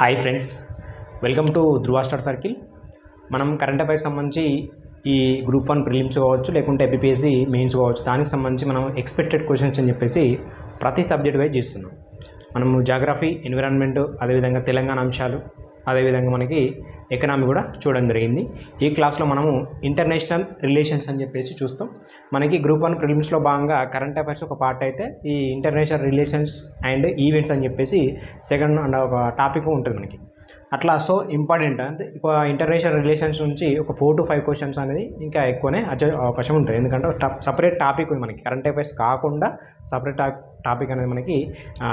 Hi friends, welcome to Dhruva star circle. మనం current affairs సంబంధించి ఈ గ్రూప్ 1 ప్రిలిమ్స్ కావచ్చు, లేకుంటే ఏపీపీఎస్సీ మెయిన్స్ కావచ్చు, దానికి సంబంధించి మనం ఎక్స్పెక్టెడ్ క్వశ్చన్స్ అని చెప్పేసి ప్రతి సబ్జెక్ట్ వైజ్ చేస్తున్నాం. మనము జాగ్రఫీ, ఎన్విరాన్మెంట్, అదేవిధంగా తెలంగాణ అంశాలు, అదేవిధంగా మనకి ఎకనామీ కూడా చూడడం జరిగింది. ఈ క్లాస్లో మనము ఇంటర్నేషనల్ రిలేషన్స్ అని చెప్పేసి చూస్తాం. మనకి గ్రూప్ 1 ప్రిలిమ్స్లో భాగంగా కరెంట్ అఫైర్స్ ఒక పార్ట్ అయితే, ఈ ఇంటర్నేషనల్ రిలేషన్స్ అండ్ ఈవెంట్స్ అని చెప్పేసి సెకండ్ అండ్ ఒక టాపిక్ ఉంటుంది మనకి. అట్లా సో ఇంపార్టెంట్ అంటే ఇంటర్నేషనల్ రిలేషన్స్ నుంచి ఒక 4 to 5 క్వశ్చన్స్ అనేది ఇంకా ఎక్కువనే వచ్చే అవకాశం ఉంటుంది. ఎందుకంటే సపరేట్ టాపిక్ ఉంది మనకి, కరెంట్ అఫైర్స్ కాకుండా సపరేట్ టాపిక్ అనేది మనకి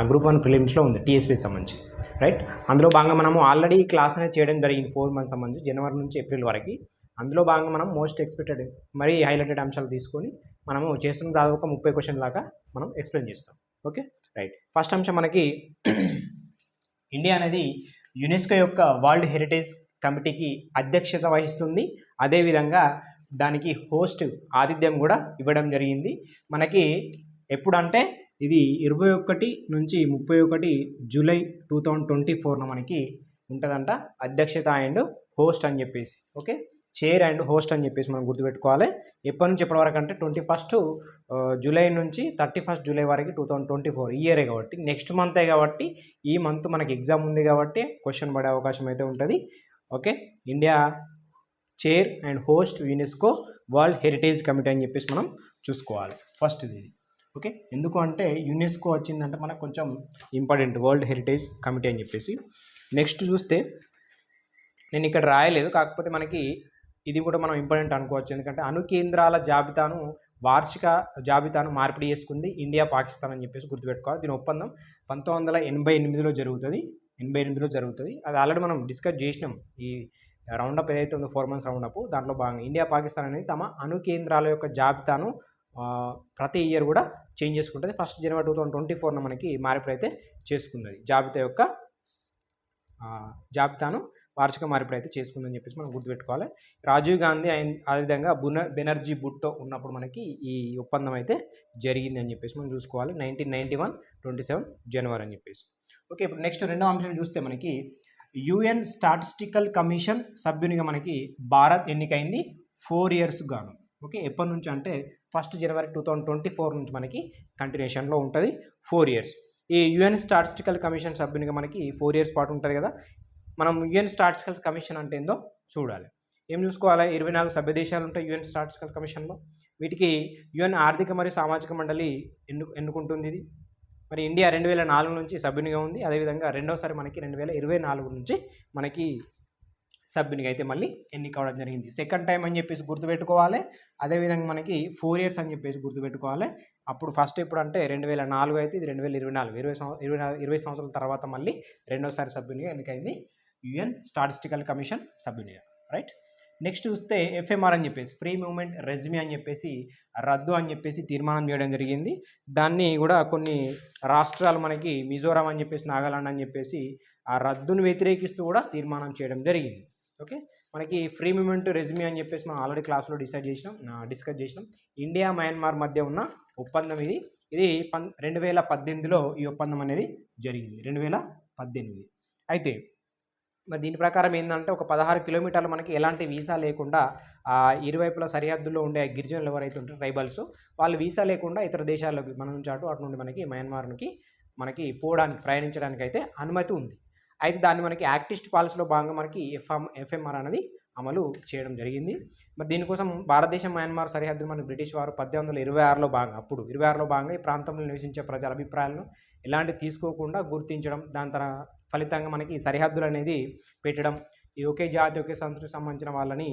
గ్రూప్ 1 ప్రిలిమ్స్లో ఉంది, టీఎస్పీకి సంబంధించి, రైట్. అందులో భాగంగా మనము ఆల్రెడీ క్లాస్ అనేది చేయడం జరిగింది 4 months సంబంధించి, జనవరి నుంచి ఏప్రిల్ వరకు. అందులో భాగంగా మనం మోస్ట్ ఎక్స్పెక్టెడ్ మరీ హైలైటెడ్ అంశాలు తీసుకొని మనము చేస్తున్న దాదాపు 30 క్వశ్చన్ లాగా మనం ఎక్స్ప్లెయిన్ చేస్తాం. Okay, right. ఫస్ట్ అంశం మనకి ఇండియా అనేది యునెస్కో యొక్క వరల్డ్ హెరిటేజ్ కమిటీకి అధ్యక్షత వహిస్తుంది. అదేవిధంగా దానికి హోస్ట్ ఆతిథ్యం కూడా ఇవ్వడం జరిగింది. మనకి ఎప్పుడంటే ఇది 21 నుంచి 31 జూలై 2024 మనకి ఉంటుందంట అధ్యక్షత అండ్ హోస్ట్ అని చెప్పేసి. ఓకే, చైర్ అండ్ హోస్ట్ అని చెప్పేసి మనం గుర్తుపెట్టుకోవాలి. ఎప్పటి నుంచి ఎప్పటి వరకు అంటే 21 జూలై నుంచి 31 జూలై వరకు 2024 ఇయరే కాబట్టి, నెక్స్ట్ మంతే కాబట్టి, ఈ మంత్ మనకి ఎగ్జామ్ ఉంది కాబట్టి క్వశ్చన్ పడే అవకాశం అయితే ఉంటుంది. Okay, India chair and host UNESCO world heritage committee అని చెప్పేసి మనం చూసుకోవాలి. ఫస్ట్ ఇది ఓకే, ఎందుకు అంటే యునెస్కో వచ్చిందంటే మనకు కొంచెం ఇంపార్టెంట్, వరల్డ్ హెరిటేజ్ కమిటీ అని చెప్పేసి. నెక్స్ట్ చూస్తే నేను ఇక్కడ రాయలేదు, కాకపోతే మనకి ఇది కూడా మనం ఇంపార్టెంట్ అనుకోవచ్చు. ఎందుకంటే అణు కేంద్రాల జాబితాను వార్షిక జాబితాను మార్పిడి చేసుకుంది ఇండియా, పాకిస్తాన్ అని చెప్పేసి గుర్తుపెట్టుకోవాలి. దీని ఒప్పందం 1988లో జరుగుతుంది. 88లో జరుగుతుంది. అది ఆల్రెడీ మనం డిస్కస్ చేసినాం. ఈ రౌండప్ ఏదైతే ఉందో 4 months రౌండప్, దాంట్లో భాగంగా ఇండియా, పాకిస్తాన్ అనేది తమ అణు కేంద్రాల యొక్క జాబితాను ప్రతి ఇయర్ కూడా చేంజ్ చేసుకుంటుంది. 1 జనవరి 2024 మనకి మార్పిడి అయితే చేసుకున్నది. జాబితాను వార్షిక మార్పిడి అయితే చేసుకుందని చెప్పేసి మనం గుర్తుపెట్టుకోవాలి. రాజీవ్ గాంధీ అదేవిధంగా బెనర్జీ భుట్టో ఉన్నప్పుడు మనకి ఈ ఒప్పందం అయితే జరిగింది అని చెప్పేసి మనం చూసుకోవాలి. 1991 27 జనవరి అని చెప్పేసి. ఓకే, ఇప్పుడు నెక్స్ట్ రెండో అంశం చూస్తే మనకి యుఎన్ స్టాటిస్టికల్ కమిషన్ సభ్యునిగా మనకి భారత్ ఎన్నికైంది 4 years గాను. ఓకే, ఎప్పటి నుంచి అంటే 1 జనవరి 2024 నుంచి మనకి కంటిన్యూషన్లో ఉంటుంది 4 years. ఈ యుఎన్ స్టాటిస్టికల్ కమిషన్ సభ్యునిగా మనకి 4 years పాటు ఉంటుంది కదా. మనం యుఎన్ స్టాటిస్టికల్ కమిషన్ అంటే ఏందో చూడాలి. ఏం చూసుకోవాలి? 24 సభ్య దేశాలు ఉంటాయి యుఎన్ స్టాటిస్టికల్ కమిషన్లో. వీటికి యుఎన్ ఆర్థిక మరియు సామాజిక మండలి ఎన్నుకుంటుంది ఇది. మరి ఇండియా 2004 నుంచి సభ్యునిగా ఉంది. అదేవిధంగా రెండోసారి మనకి 2024 నుంచి మనకి సభ్యునిగా అయితే మళ్ళీ ఎన్నికవడం జరిగింది. సెకండ్ టైం అని చెప్పేసి గుర్తుపెట్టుకోవాలి. అదేవిధంగా మనకి 4 years అని చెప్పేసి గుర్తుపెట్టుకోవాలి. అప్పుడు ఫస్ట్ ఎప్పుడు అంటే 2004 అయితే, ఇది 2024 20 సంవత్సరాల తర్వాత మళ్ళీ రెండోసారి సభ్యునిగా ఎన్నికైంది యుఎన్ స్టాటిస్టికల్ కమిషన్ సభ్యునిగా, రైట్. నెక్స్ట్ చూస్తే ఎఫ్ఎంఆర్ అని చెప్పేసి ఫ్రీ మూవ్మెంట్ రెజ్యూమే అని చెప్పేసి రద్దు అని చెప్పేసి తీర్మానం చేయడం జరిగింది. దాన్ని కూడా కొన్ని రాష్ట్రాలు మనకి మిజోరాం అని చెప్పేసి, నాగాలాండ్ అని చెప్పేసి ఆ రద్దును వ్యతిరేకిస్తూ కూడా తీర్మానం చేయడం జరిగింది. ఓకే, మనకి ఫ్రీ మూవ్మెంట్ రెజ్యూమే అని చెప్పేసి మనం ఆల్రెడీ క్లాస్లో డిస్కస్ చేసినాం. ఇండియా, మయన్మార్ మధ్య ఉన్న ఒప్పందం ఇది. 2018లో ఈ ఒప్పందం అనేది జరిగింది, 2018. అయితే మరి దీని ప్రకారం ఏంటంటే ఒక 16 కిలోమీటర్లు మనకి ఎలాంటి వీసా లేకుండా ఇరువైపుల సరిహద్దుల్లో ఉండే గిరిజనులు ఎవరైతే ఉంటారో ట్రైబల్స్, వాళ్ళు వీసా లేకుండా ఇతర దేశాల్లోకి మన నుంచి అటు నుండి మనకి మయన్మార్కి మనకి ప్రయాణించడానికి అయితే అనుమతి ఉంది. అయితే దాన్ని మనకి యాక్టిస్ట్ పాలసీలో భాగంగా మనకి ఎఫ్ఎంఆర్ అనేది అమలు చేయడం జరిగింది. మరి దీనికోసం భారతదేశం మయన్మార్ సరిహద్దు మన బ్రిటిష్ వారు 1826లో భాగంగా ఈ ప్రాంతంలో నివసించే ప్రజల అభిప్రాయాలను ఎలాంటి తీసుకోకుండా గుర్తించడం, దాని ఫలితంగా మనకి సరిహద్దులు అనేది పెట్టడం, ఈ ఒకే జాతి ఒకే సంస్కృతికి సంబంధించిన వాళ్ళని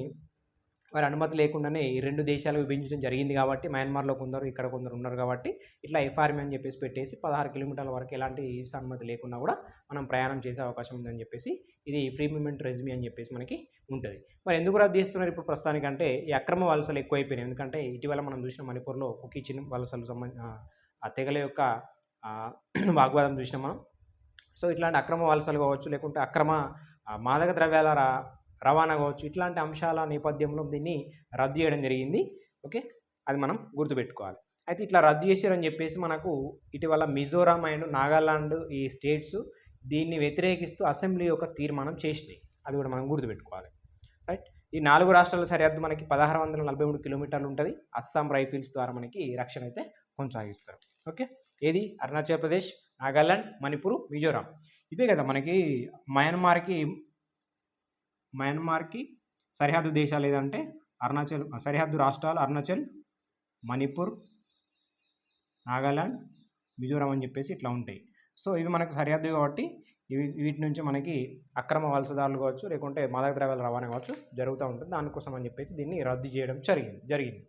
వారి అనుమతి లేకుండానే ఈ 2 దేశాలు విభజించడం జరిగింది. కాబట్టి మయన్మార్లో కొందరు, ఇక్కడ కొందరు ఉన్నారు కాబట్టి ఇట్లా ఎఫ్ఆర్ఎం అని చెప్పేసి పెట్టేసి 16 కిలోమీటర్ల వరకు ఎలాంటి అనుమతి లేకుండా కూడా మనం ప్రయాణం చేసే అవకాశం ఉందని చెప్పేసి ఇది ఫ్రీ మూవ్మెంట్ రెజ్యూమే అని చెప్పేసి మనకి ఉంటుంది. మరి ఎందుకు రద్దు చేస్తున్నారు ఇప్పుడు ప్రస్తుతానికంటే? ఈ అక్రమ వలసలు ఎక్కువైపోయినాయి. ఎందుకంటే ఇటీవల మనం చూసిన మణిపూర్లో కుకీ చిన్ వలసలు సంబంధించిన ఆ తెగల యొక్క వాగ్వాదం చూసినాం మనం. సో ఇట్లాంటి అక్రమ వలసలు కావచ్చు, లేకుంటే అక్రమ మాదక ద్రవ్యాల రవాణా కావచ్చు, ఇట్లాంటి అంశాల నేపథ్యంలో దీన్ని రద్దు చేయడం జరిగింది. ఓకే, అది మనం గుర్తుపెట్టుకోవాలి. అయితే ఇట్లా రద్దు చేశారని చెప్పేసి మనకు ఇటీవల మిజోరాం అండ్ నాగాలాండ్ ఈ స్టేట్స్ దీన్ని వ్యతిరేకిస్తూ అసెంబ్లీ యొక్క తీర్మానం చేసింది. అది కూడా మనం గుర్తుపెట్టుకోవాలి. రైట్. ఈ 4 రాష్ట్రాల సరిహద్దు మనకి 1643 కిలోమీటర్లు ఉంటుంది. అస్సాం రైఫిల్స్ ద్వారా మనకి రక్షణ అయితే కొనసాగిస్తారు. ఓకే. ఏది అరుణాచల్ ప్రదేశ్, నాగాలాండ్, మణిపూర్, మిజోరాం ఇవే కదా మనకి మయన్మార్కి సరిహద్దు దేశాలు ఏదంటే సరిహద్దు రాష్ట్రాలు అరుణాచల్, మణిపూర్, నాగాలాండ్, మిజోరాం అని చెప్పేసి ఇట్లా ఉంటాయి. సో ఇవి మనకు సరిహద్దు కాబట్టి వీటి నుంచి మనకి అక్రమ వలసదారులు కావచ్చు, లేకుంటే మాదక ద్రవ్యాల రవాణా కావచ్చు జరుగుతూ ఉంటుంది. దానికోసం అని చెప్పేసి దీన్ని రద్దు చేయడం జరిగింది.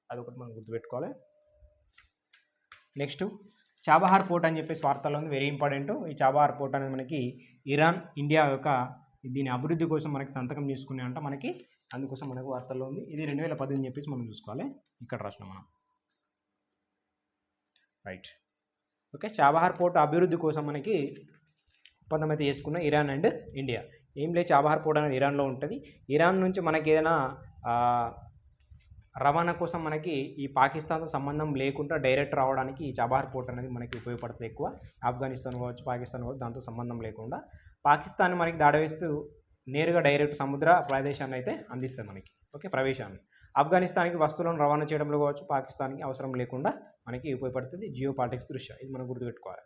అదొకటి మనం గుర్తుపెట్టుకోవాలి. నెక్స్ట్ చాబహార్ పోర్ట్ అని చెప్పేసి వార్తల్లో ఉంది, వెరీ ఇంపార్టెంట్. ఈ చాబహార్ పోర్ట్ అనేది మనకి ఇరాన్, ఇండియా యొక్క దీని అభివృద్ధి కోసం మనకి సంతకం చేసుకునే అంట మనకి, అందుకోసం మనకు వార్తల్లో ఉంది. ఇది 2018 అని చెప్పేసి మనం చూసుకోవాలి. ఇక్కడ రాసిన మనం రైట్. ఓకే. చాబహార్ పోర్ట్ అభివృద్ధి కోసం మనకి ఒప్పందం అయితే చేసుకున్న ఇరాన్ అండ్ ఇండియా. ఏం లేదు, చాబహార్ పోర్ట్ అనేది ఇరాన్లో ఉంటుంది. ఇరాన్ నుంచి మనకి ఏదైనా రవాణా కోసం మనకి ఈ పాకిస్తాన్తో సంబంధం లేకుండా డైరెక్ట్ రావడానికి ఈ చాబహార్ పోర్ట్ అనేది మనకి ఉపయోగపడుతుంది ఎక్కువ. ఆఫ్ఘనిస్తాన్ కావచ్చు, పాకిస్తాన్ కావచ్చు, దాంతో సంబంధం లేకుండా పాకిస్తాన్ మనకి దాడి వేస్తూ నేరుగా డైరెక్ట్ సముద్ర ప్రదేశాన్ని అయితే అందిస్తుంది మనకి. ఓకే. ప్రవేశాన్ని ఆఫ్ఘనిస్తాన్కి వస్తువులను రవాణా చేయడంలో కావచ్చు పాకిస్తాన్కి అవసరం లేకుండా మనకి ఉపయోగపడుతుంది జియో పాలిటిక్స్ దృష్ట్యా. ఇది మనం గుర్తుపెట్టుకోవాలి.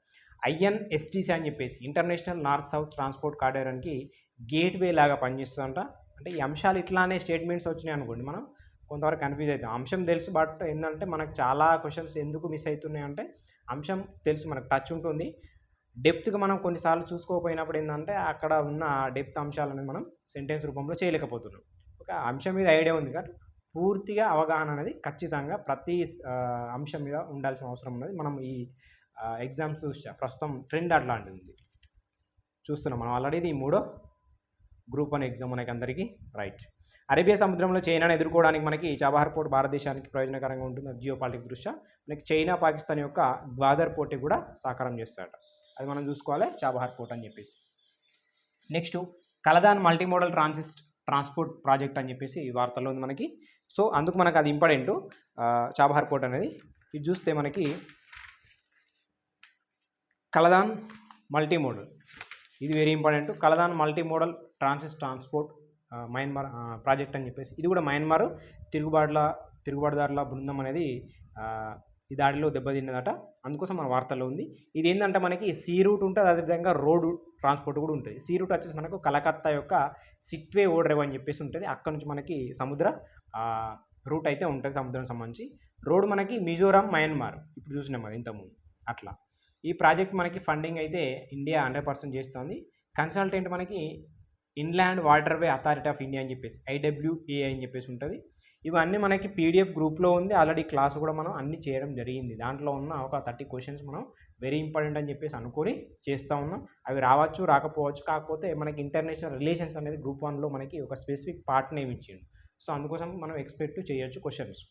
INSTC అని చెప్పేసి ఇంటర్నేషనల్ నార్త్ సౌత్ ట్రాన్స్పోర్ట్ కారిడార్కి గేట్వే లాగా పనిచేస్తుందంట. అంటే ఈ అంశాలు ఇట్లానే స్టేట్మెంట్స్ వచ్చినాయి అనుకోండి, మనం కొంతవరకు కన్ఫ్యూజ్ అవుతాం. అంశం తెలుసు, బట్ ఏంటంటే మనకు చాలా క్వశ్చన్స్ ఎందుకు మిస్ అవుతున్నాయి అంటే అంశం తెలుసు, మనకు టచ్ ఉంటుంది. డెప్త్గా మనం కొన్నిసార్లు చూసుకోకపోయినప్పుడు ఏంటంటే అక్కడ ఉన్న డెప్త్ అంశాలను మనం సెంటెన్స్ రూపంలో చేయలేకపోతున్నాం. ఒక అంశం మీద ఐడియా ఉంది కానీ పూర్తిగా అవగాహన అనేది ఖచ్చితంగా ప్రతి అంశం మీద ఉండాల్సిన అవసరం ఉన్నది. మనం ఈ ఎగ్జామ్స్ ప్రస్తుతం ట్రెండ్ అట్లాంటిది చూస్తున్నాం మనం ఆల్రెడీ. ఇది 3వ గ్రూప్ 1 ఎగ్జామ్ మనకి అందరికీ. రైట్. అరేబియా సముద్రంలో చైనాను ఎదుర్కోవడానికి మనకి చాబహార్ పోర్ట్ భారతదేశానికి ప్రయోజనకరంగా ఉంటుంది. జియో పాలిటిక్స్ దృష్ట్యా మనకి చైనా, పాకిస్తాన్ యొక్క గ్వాదర్ పోర్ట్ కూడా సాకారం చేస్తారట. అది మనం చూసుకోవాలి, చాబహార్ పోర్ట్ అని చెప్పేసి. నెక్స్ట్ కలదాన్ మల్టీమోడల్ ట్రాన్స్పోర్ట్ ప్రాజెక్ట్ అని చెప్పేసి ఈ వార్తల్లో ఉంది మనకి. సో అందుకు మనకు అది ఇంపార్టెంట్, చాబహార్ పోర్ట్ అనేది. ఇది చూస్తే మనకి కలదాన్ మల్టీమోడల్, ఇది very important. Kaladan multimodal transport Myanmar project అని చెప్పేసి, ఇది కూడా మయన్మార్ తిరుగుబాటుదారుల బృందం అనేది ఈ దాడిలో దెబ్బతిన్నదట. అందుకోసం మన వార్తల్లో ఉంది. ఇది ఏంటంటే మనకి సీ రూట్ ఉంటుంది, అదేవిధంగా రోడ్ ట్రాన్స్పోర్ట్ కూడా ఉంటుంది. సీ రూట్ వచ్చేసి మనకు కలకత్తా యొక్క సిట్వే ఓడరేవ్ అని చెప్పేసి ఉంటుంది. అక్కడ నుంచి మనకి సముద్ర రూట్ అయితే ఉంటుంది సముద్రం సంబంధించి. రోడ్ మనకి మిజోరాం, మయన్మార్ ఇప్పుడు చూసినాం అది ఇంతకుముందు అట్లా. ఈ ప్రాజెక్ట్ మనకి ఫండింగ్ అయితే ఇండియా 100% చేస్తుంది. కన్సల్టెంట్ మనకి inland waterway authority of India అని చెప్పేసి IWA అని చెప్పేసి ఉంటుంది. ఇవన్నీ మనకి PDF గ్రూప్లో ఉంది ఆల్రెడీ. క్లాస్ కూడా మనం అన్నీ చేయడం జరిగింది. దాంట్లో ఉన్న ఒక 30 క్వశ్చన్స్ మనం వెరీ ఇంపార్టెంట్ అని చెప్పేసి అనుకొని చేస్తూ ఉన్నాం. అవి రావచ్చు, రాకపోవచ్చు. కాకపోతే మనకి ఇంటర్నేషనల్ రిలేషన్స్ అనేది గ్రూప్ 1లో మనకి ఒక స్పెసిఫిక్ పార్ట్ నేమ్ ఇచ్చిండు. సో అందుకోసం మనం ఎక్స్పెక్ట్ చేయొచ్చు క్వశ్చన్స్.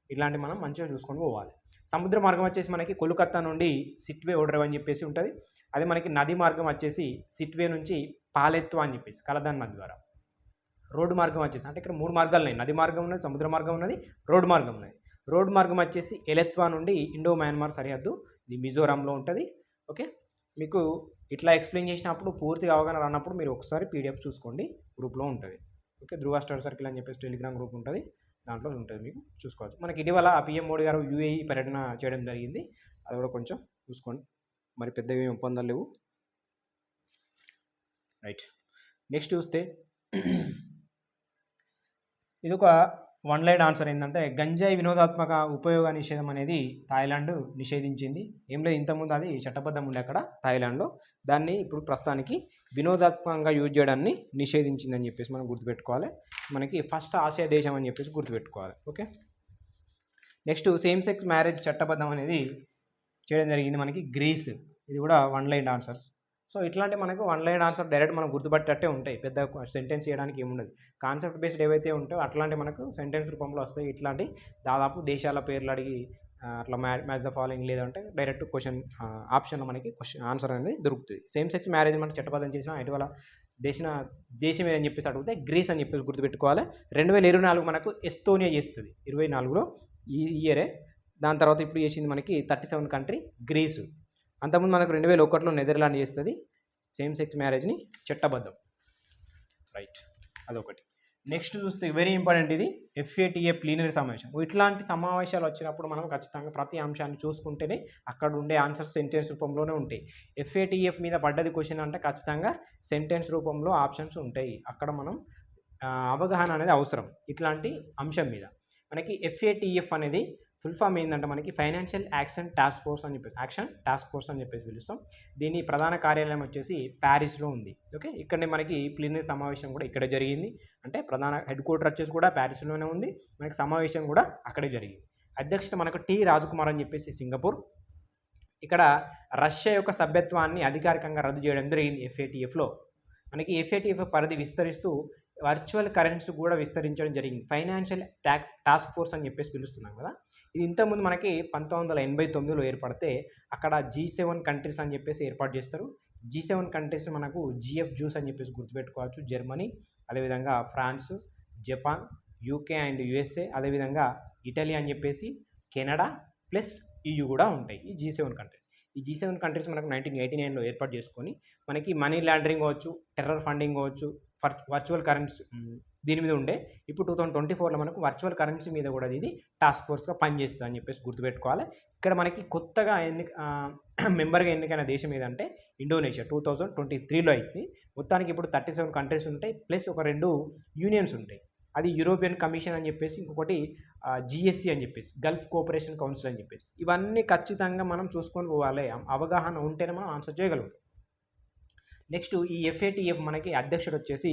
ఇలాంటి మనం మంచిగా చూసుకొని పోవాలి. సముద్ర మార్గం వచ్చేసి మనకి కోల్కతా నుండి సిట్వే ఓడరేవ్ అని చెప్పేసి ఉంటుంది. అదే మనకి నది మార్గం వచ్చేసి సిట్వే నుంచి పాలెత్వా అని చెప్పేసి కలదాన్ నది ద్వారా. రోడ్డు మార్గం వచ్చేసి అంటే ఇక్కడ 3 మార్గాలు ఉన్నాయి. నది మార్గం ఉన్నది, సముద్ర మార్గం ఉన్నది, రోడ్డు మార్గం ఉన్నది. రోడ్డు మార్గం వచ్చేసి ఎలెత్వా నుండి ఇండో మయన్మార్ సరిహద్దు, ఇది మిజోరాంలో ఉంటుంది. ఓకే. మీకు ఇట్లా ఎక్స్ప్లెయిన్ చేసినప్పుడు పూర్తిగా అవగాహన రానప్పుడు మీరు ఒకసారి PDF చూసుకోండి, గ్రూప్లో ఉంటుంది. ఓకే. ధృవ స్టడీ సర్కిల్ అని చెప్పేసి టెలిగ్రామ్ గ్రూప్ ఉంటుంది, దాంట్లో ఉంటుంది, మీకు చూసుకోవచ్చు. మనకి ఇటీవల PM మోడీ గారు UAE పర్యటన చేయడం జరిగింది, అది కూడా కొంచెం చూసుకోండి. మరి పెద్దగా ఏమి ఒప్పందాలు లేవు. రైట్. నెక్స్ట్ చూస్తే ఇది ఒక 1 లైన్ ఆన్సర్ ఏంటంటే గంజాయి వినోదాత్మక ఉపయోగ నిషేధం అనేది థాయిలాండ్ నిషేధించింది. ఏం లేదు, ఇంతకుముందు అది చట్టబద్ధం ఉండే అక్కడ థాయిలాండ్లో, దాన్ని ఇప్పుడు ప్రస్తుతానికి వినోదాత్మకంగా యూజ్ చేయడాన్ని నిషేధించిందని చెప్పేసి మనం గుర్తుపెట్టుకోవాలి. మనకి ఫస్ట్ ఆసియా దేశం అని చెప్పేసి గుర్తుపెట్టుకోవాలి. Okay. Next same sex marriage చట్టబద్ధం అనేది చేయడం జరిగింది మనకి గ్రీస్. ఇది కూడా 1 లైన్ ఆన్సర్స్. సో ఇట్లాంటి మనకు 1 లైన్ ఆన్సర్ డైరెక్ట్ మనం గుర్తుపట్టేటట్టే ఉంటాయి, పెద్ద సెంటెన్స్ చేయడానికి ఏముండదు. కాన్సెప్ట్ బేస్డ్ ఏవైతే ఉంటాయో అట్లాంటి మనకు సెంటెన్స్ రూపంలో వస్తాయి. ఇట్లాంటి దాదాపు దేశాల పేర్లు అడిగి అట్లా మ్యాచ్ ద ఫాలోయింగ్ లేదంటే డైరెక్ట్ క్వశ్చన్ ఆప్షన్లో మనకి ఆన్సర్ అనేది దొరుకుతుంది. సేమ్ సెక్స్ మ్యారేజ్ మనకి చట్టబద్ధం చేసిన ఇటీవల దేశం ఏదని చెప్పేసి అడిగితే గ్రీస్ అని చెప్పేసి గుర్తుపెట్టుకోవాలి. 2024 మనకు ఎస్తోనియా చేస్తుంది, 24లో ఈ ఇయరే. దాని తర్వాత ఇప్పుడు చేసింది మనకి 37 కంట్రీ గ్రీసు. అంతకుముందు మనకు 2001లో నెదర్లాండ్ చేస్తుంది సేమ్ సెక్స్ మ్యారేజ్ని చట్టబద్ధం. రైట్, అదొకటి. నెక్స్ట్ చూస్తే వెరీ ఇంపార్టెంట్ ఇది FATA ప్లీనరీ సమావేశం. ఇట్లాంటి సమావేశాలు వచ్చినప్పుడు మనం ఖచ్చితంగా ప్రతి అంశాన్ని చూసుకుంటేనే అక్కడ ఉండే ఆన్సర్ సెంటెన్స్ రూపంలోనే ఉంటాయి. FATF మీద పడ్డది క్వశ్చన్ అంటే ఖచ్చితంగా సెంటెన్స్ రూపంలో ఆప్షన్స్ ఉంటాయి. అక్కడ మనం అవగాహన అనేది అవసరం ఇట్లాంటి అంశం మీద. మనకి FATF అనేది ఫుల్ ఫామ్ ఏంటంటే మనకి ఫైనాన్షియల్ యాక్షన్ టాస్క్ ఫోర్స్ అని చెప్పేసి పిలుస్తాం. దీని ప్రధాన కార్యాలయం వచ్చేసి ప్యారిస్లో ఉంది. ఓకే, ఇక్కడనే మనకి ప్లీనరీ సమావేశం కూడా ఇక్కడే జరిగింది. అంటే ప్రధాన హెడ్ క్వార్టర్ వచ్చేసి కూడా ప్యారిస్లోనే ఉంది. మనకి సమావేశం కూడా అక్కడే జరిగింది. అధ్యక్షత మనకు T. రాజ్కుమార్ అని చెప్పేసి సింగపూర్. ఇక్కడ రష్యా యొక్క సభ్యత్వాన్ని అధికారికంగా రద్దు చేయడం జరిగింది FATFలో. మనకి FATF పరిధి విస్తరిస్తూ వర్చువల్ కరెన్సీ కూడా విస్తరించడం జరిగింది. ఫైనాన్షియల్ టాస్క్ ఫోర్స్ అని చెప్పేసి పిలుస్తున్నాం కదా. ఇది ఇంతకుముందు మనకి 1989లో ఏర్పడితే అక్కడ G7 కంట్రీస్ అని చెప్పేసి ఏర్పాటు చేస్తారు. G7 కంట్రీస్ మనకు GF జ్యూస్ అని చెప్పేసి గుర్తుపెట్టుకోవచ్చు. జర్మనీ, అదేవిధంగా France, Japan, UK and USA, అదేవిధంగా ఇటలీ అని చెప్పేసి కెనడా ప్లస్ EU కూడా ఉంటాయి ఈ G7 కంట్రీస్. ఈ G7 కంట్రీస్ మనకు 1989లో ఏర్పాటు చేసుకొని మనకి మనీ లాండరింగ్ కావచ్చు, టెర్రర్ ఫండింగ్ కావచ్చు, వర్చువల్ కరెన్సీ దీని మీద ఉండే. ఇప్పుడు 2024లో మనకు వర్చువల్ కరెన్సీ మీద కూడా ఇది టాస్క్ ఫోర్స్గా పనిచేస్తుంది అని చెప్పేసి గుర్తుపెట్టుకోవాలి. ఇక్కడ మనకి కొత్తగా మెంబర్గా ఎన్నికైన దేశం ఏదంటే ఇండోనేషియా 2023లో అయింది. మొత్తానికి ఇప్పుడు 37 కంట్రీస్ ఉంటాయి ప్లస్ ఒక 2 యూనియన్స్ ఉంటాయి. అది యూరోపియన్ కమిషన్ అని చెప్పేసి, ఇంకొకటి GSC అని చెప్పేసి, గల్ఫ్ కోఆపరేషన్ కౌన్సిల్ అని చెప్పేసి. ఇవన్నీ ఖచ్చితంగా మనం చూసుకొని పోవాలి. అవగాహన ఉంటేనే మనం ఆన్సర్ చేయగలుగుతాం. నెక్స్ట్ ఈ FATF మనకి అధ్యక్షుడు వచ్చేసి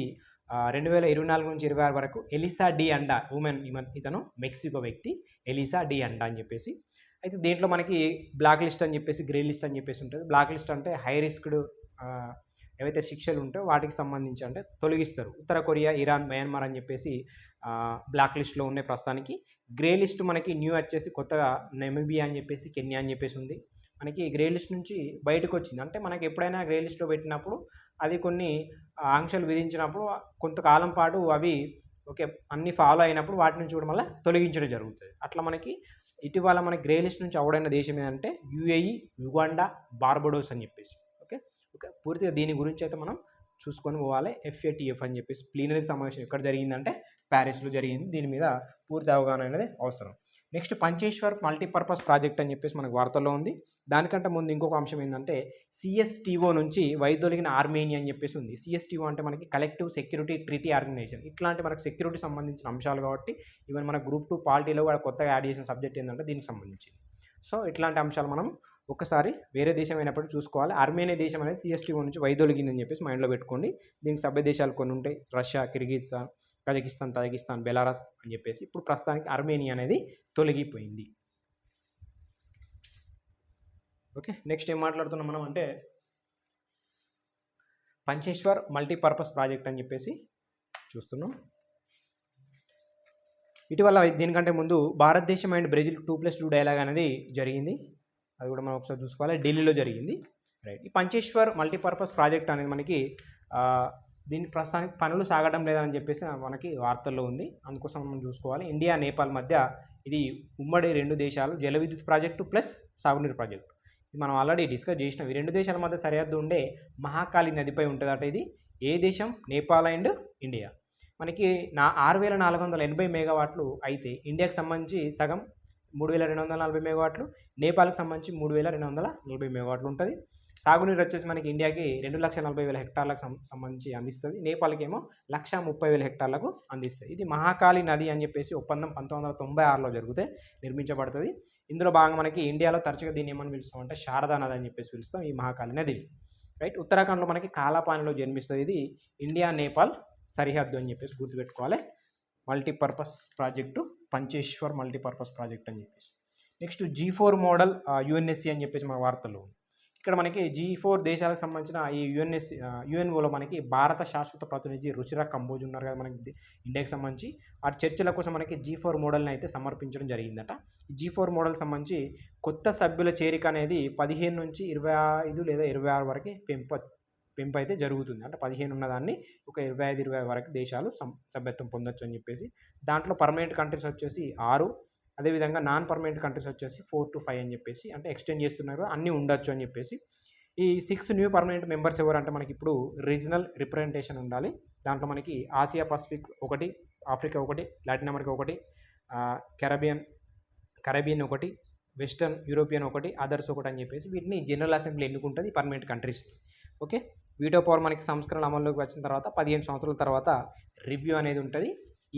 2024 నుంచి 26 వరకు ఎలిసా డి అండా ఉమెన్. ఇతను మెక్సికో వ్యక్తి ఎలిసా డి అండా అని చెప్పేసి. అయితే దీంట్లో మనకి బ్లాక్ లిస్ట్ అని చెప్పేసి, గ్రే లిస్ట్ అని చెప్పేసి ఉంటుంది. బ్లాక్ లిస్ట్ అంటే హై రిస్క్డ్ ఏవైతే శిక్షలు ఉంటాయో వాటికి సంబంధించి అంటే తొలగిస్తారు. ఉత్తర కొరియా, ఇరాన్, మయన్మార్ అని చెప్పేసి బ్లాక్ లిస్ట్లో ఉన్నాయి ప్రస్తుతానికి. గ్రే లిస్ట్ మనకి న్యూ వచ్చేసి కొత్తగా నెమిబియా అని చెప్పేసి, కెన్యా అని చెప్పేసి ఉంది. మనకి గ్రే లిస్ట్ నుంచి బయటకు వచ్చింది. అంటే మనకి ఎప్పుడైనా గ్రే లిస్ట్లో పెట్టినప్పుడు అది కొన్ని ఆంక్షలు విధించినప్పుడు కొంతకాలం పాటు అవి ఓకే అన్నీ ఫాలో అయినప్పుడు వాటి నుంచి కూడా మళ్ళీ తొలగించడం జరుగుతుంది. అట్లా మనకి ఇటీవల మన గ్రే లిస్ట్ నుంచి అవుడైన దేశం ఏంటంటే UAE, యుగాండా, బార్బడోస్ అని చెప్పేసి. ఓకే ఓకే పూర్తిగా దీని గురించి అయితే మనం చూసుకొని పోవాలి. FATF అని చెప్పేసి ప్లీనరీ సమావేశం ఎక్కడ జరిగిందంటే ప్యారిస్లో జరిగింది. దీని మీద పూర్తి అవగాహన అనేది అవసరం. నెక్స్ట్ పంచేశ్వర్ మల్టీపర్పస్ ప్రాజెక్ట్ అని చెప్పేసి మనకు వార్తల్లో ఉంది. దానికంటే ముందు ఇంకొక అంశం ఏంటంటే CSTO నుంచి వైదొలిగిన ఆర్మేనియా అని చెప్పేసి ఉంది. CSTO అంటే మనకి కలెక్టివ్ సెక్యూరిటీ ట్రీటీ ఆర్గనైజేషన్. ఇట్లాంటి మనకు సెక్యూరిటీ సంబంధించిన అంశాలు కాబట్టి ఈవెన్ మన గ్రూప్ 2 పాలిటీలో కూడా కొత్తగా యాడ్ చేసిన సబ్జెక్ట్ ఏంటంటే దీనికి సంబంధించింది. సో ఇట్లాంటి అంశాలు మనం ఒకసారి వేరే దేశం అయినప్పటికీ చూసుకోవాలి. ఆర్మేనియా దేశం అనేది CSTO నుంచి వైదొలిగిందని చెప్పేసి మైండ్లో పెట్టుకోండి. దీనికి సభ్య దేశాలు కొన్ని ఉంటాయి, Russia, Kyrgyzstan, Kazakhstan, Tajikistan, Belarus అని చెప్పేసి. ఇప్పుడు ప్రస్తుతానికి ఆర్మేనియా అనేది తొలగిపోయింది. ఓకే నెక్స్ట్ ఏం మాట్లాడుతున్నాం మనం అంటే పంచేశ్వర్ మల్టీపర్పస్ ప్రాజెక్ట్ అని చెప్పేసి చూస్తున్నాం. ఇటీవల దీనికంటే ముందు భారతదేశం అండ్ బ్రెజిల్ 2+2 డైలాగ్ అనేది జరిగింది. అది కూడా మనం ఒకసారి చూసుకోవాలి. ఢిల్లీలో జరిగింది. రైట్, ఈ పంచేశ్వర్ మల్టీపర్పస్ ప్రాజెక్ట్ అనేది మనకి దీని ప్రస్తుతానికి పనులు సాగడం లేదని చెప్పేసి మనకి వార్తల్లో ఉంది. అందుకోసం మనం చూసుకోవాలి. ఇండియా, నేపాల్ మధ్య ఇది ఉమ్మడి 2 దేశాలు జల విద్యుత్ ప్రాజెక్టు ప్లస్ సాగునీరు ప్రాజెక్టు. ఇది మనం ఆల్రెడీ డిస్కస్ చేసినాం. ఈ 2 దేశాల మధ్య సరిహద్దు ఉండే మహాకాళి నదిపై ఉంటుందట. ఇది ఏ దేశం? Nepal and India. మనకి 6480 మెగావాట్లు అయితే ఇండియాకి సంబంధించి సగం 3240 మెగావాట్లు, నేపాల్కి సంబంధించి 3240 మెగావాట్లు ఉంటుంది. సాగునీరు వచ్చేసి మనకి ఇండియాకి 2,40,000 హెక్టార్లకు సంబంధించి అందిస్తుంది. నేపాల్కి ఏమో 1,30,000 హెక్టార్లకు అందిస్తుంది. ఇది మహాకాళి నది అని చెప్పేసి ఒప్పందం 1996లో జరిగితే నిర్మించబడుతుంది. ఇందులో భాగంగా మనకి ఇండియాలో తరచుగా దీన్ని ఏమని పిలుస్తాం అంటే శారదా నది అని చెప్పేసి పిలుస్తాం ఈ మహాకాళి నది. రైట్, ఉత్తరాఖండ్లో మనకి కాలాపానిలో జన్మిస్తుంది. ఇది ఇండియా నేపాల్ సరిహద్దు అని చెప్పేసి గుర్తుపెట్టుకోవాలి. మల్టీపర్పస్ ప్రాజెక్టు పంచేశ్వర్ మల్టీపర్పస్ ప్రాజెక్ట్ అని చెప్పేసి. నెక్స్ట్ G4 మోడల్ UNSC అని చెప్పేసి మన వార్తల్లో ఉంది. ఇక్కడ మనకి G4 దేశాలకు సంబంధించిన ఈ UNOలో మనకి భారత శాశ్వత ప్రతినిధి రుచిరా కంబోజ్ ఉన్నారు కదా మనకి ఇండియాకి సంబంధించి. ఆ చర్చల కోసం మనకి G4 మోడల్ని అయితే సమర్పించడం జరిగిందట. ఈ G4 మోడల్ సంబంధించి కొత్త సభ్యుల చేరిక అనేది 15 నుంచి 25 లేదా 26 వరకు పెంపు అయితే జరుగుతుంది. అంటే 15 ఉన్నదాన్ని ఒక 25-20 వరకు దేశాలు సభ్యత్వం పొందొచ్చు అని చెప్పేసి. దాంట్లో పర్మనెంట్ కంట్రీస్ వచ్చేసి 6, అదేవిధంగా నాన్ పర్మనెంట్ కంట్రీస్ వచ్చేసి 4 to 5 అని చెప్పేసి, అంటే ఎక్స్టెండ్ చేస్తున్నారు, అన్నీ ఉండొచ్చు అని చెప్పేసి. ఈ 6 న్యూ పర్మనెంట్ మెంబర్స్ ఎవరంటే మనకి ఇప్పుడు రీజనల్ రిప్రజెంటేషన్ ఉండాలి. దాంట్లో మనకి ఆసియా పసిఫిక్ ఒకటి, ఆఫ్రికా ఒకటి, లాటిన్ అమెరికా ఒకటి, కరేబియన్ ఒకటి, వెస్టర్న్ యూరోపియన్ ఒకటి, అదర్స్ ఒకటి అని చెప్పేసి వీటిని జనరల్ అసెంబ్లీ ఎన్నుకుంటుంది పర్మనెంట్ కంట్రీస్ని. ఓకే, వీటో పవర్ మనకి సంస్కరణ అమల్లోకి వచ్చిన తర్వాత 15 సంవత్సరాల తర్వాత రివ్యూ అనేది ఉంటుంది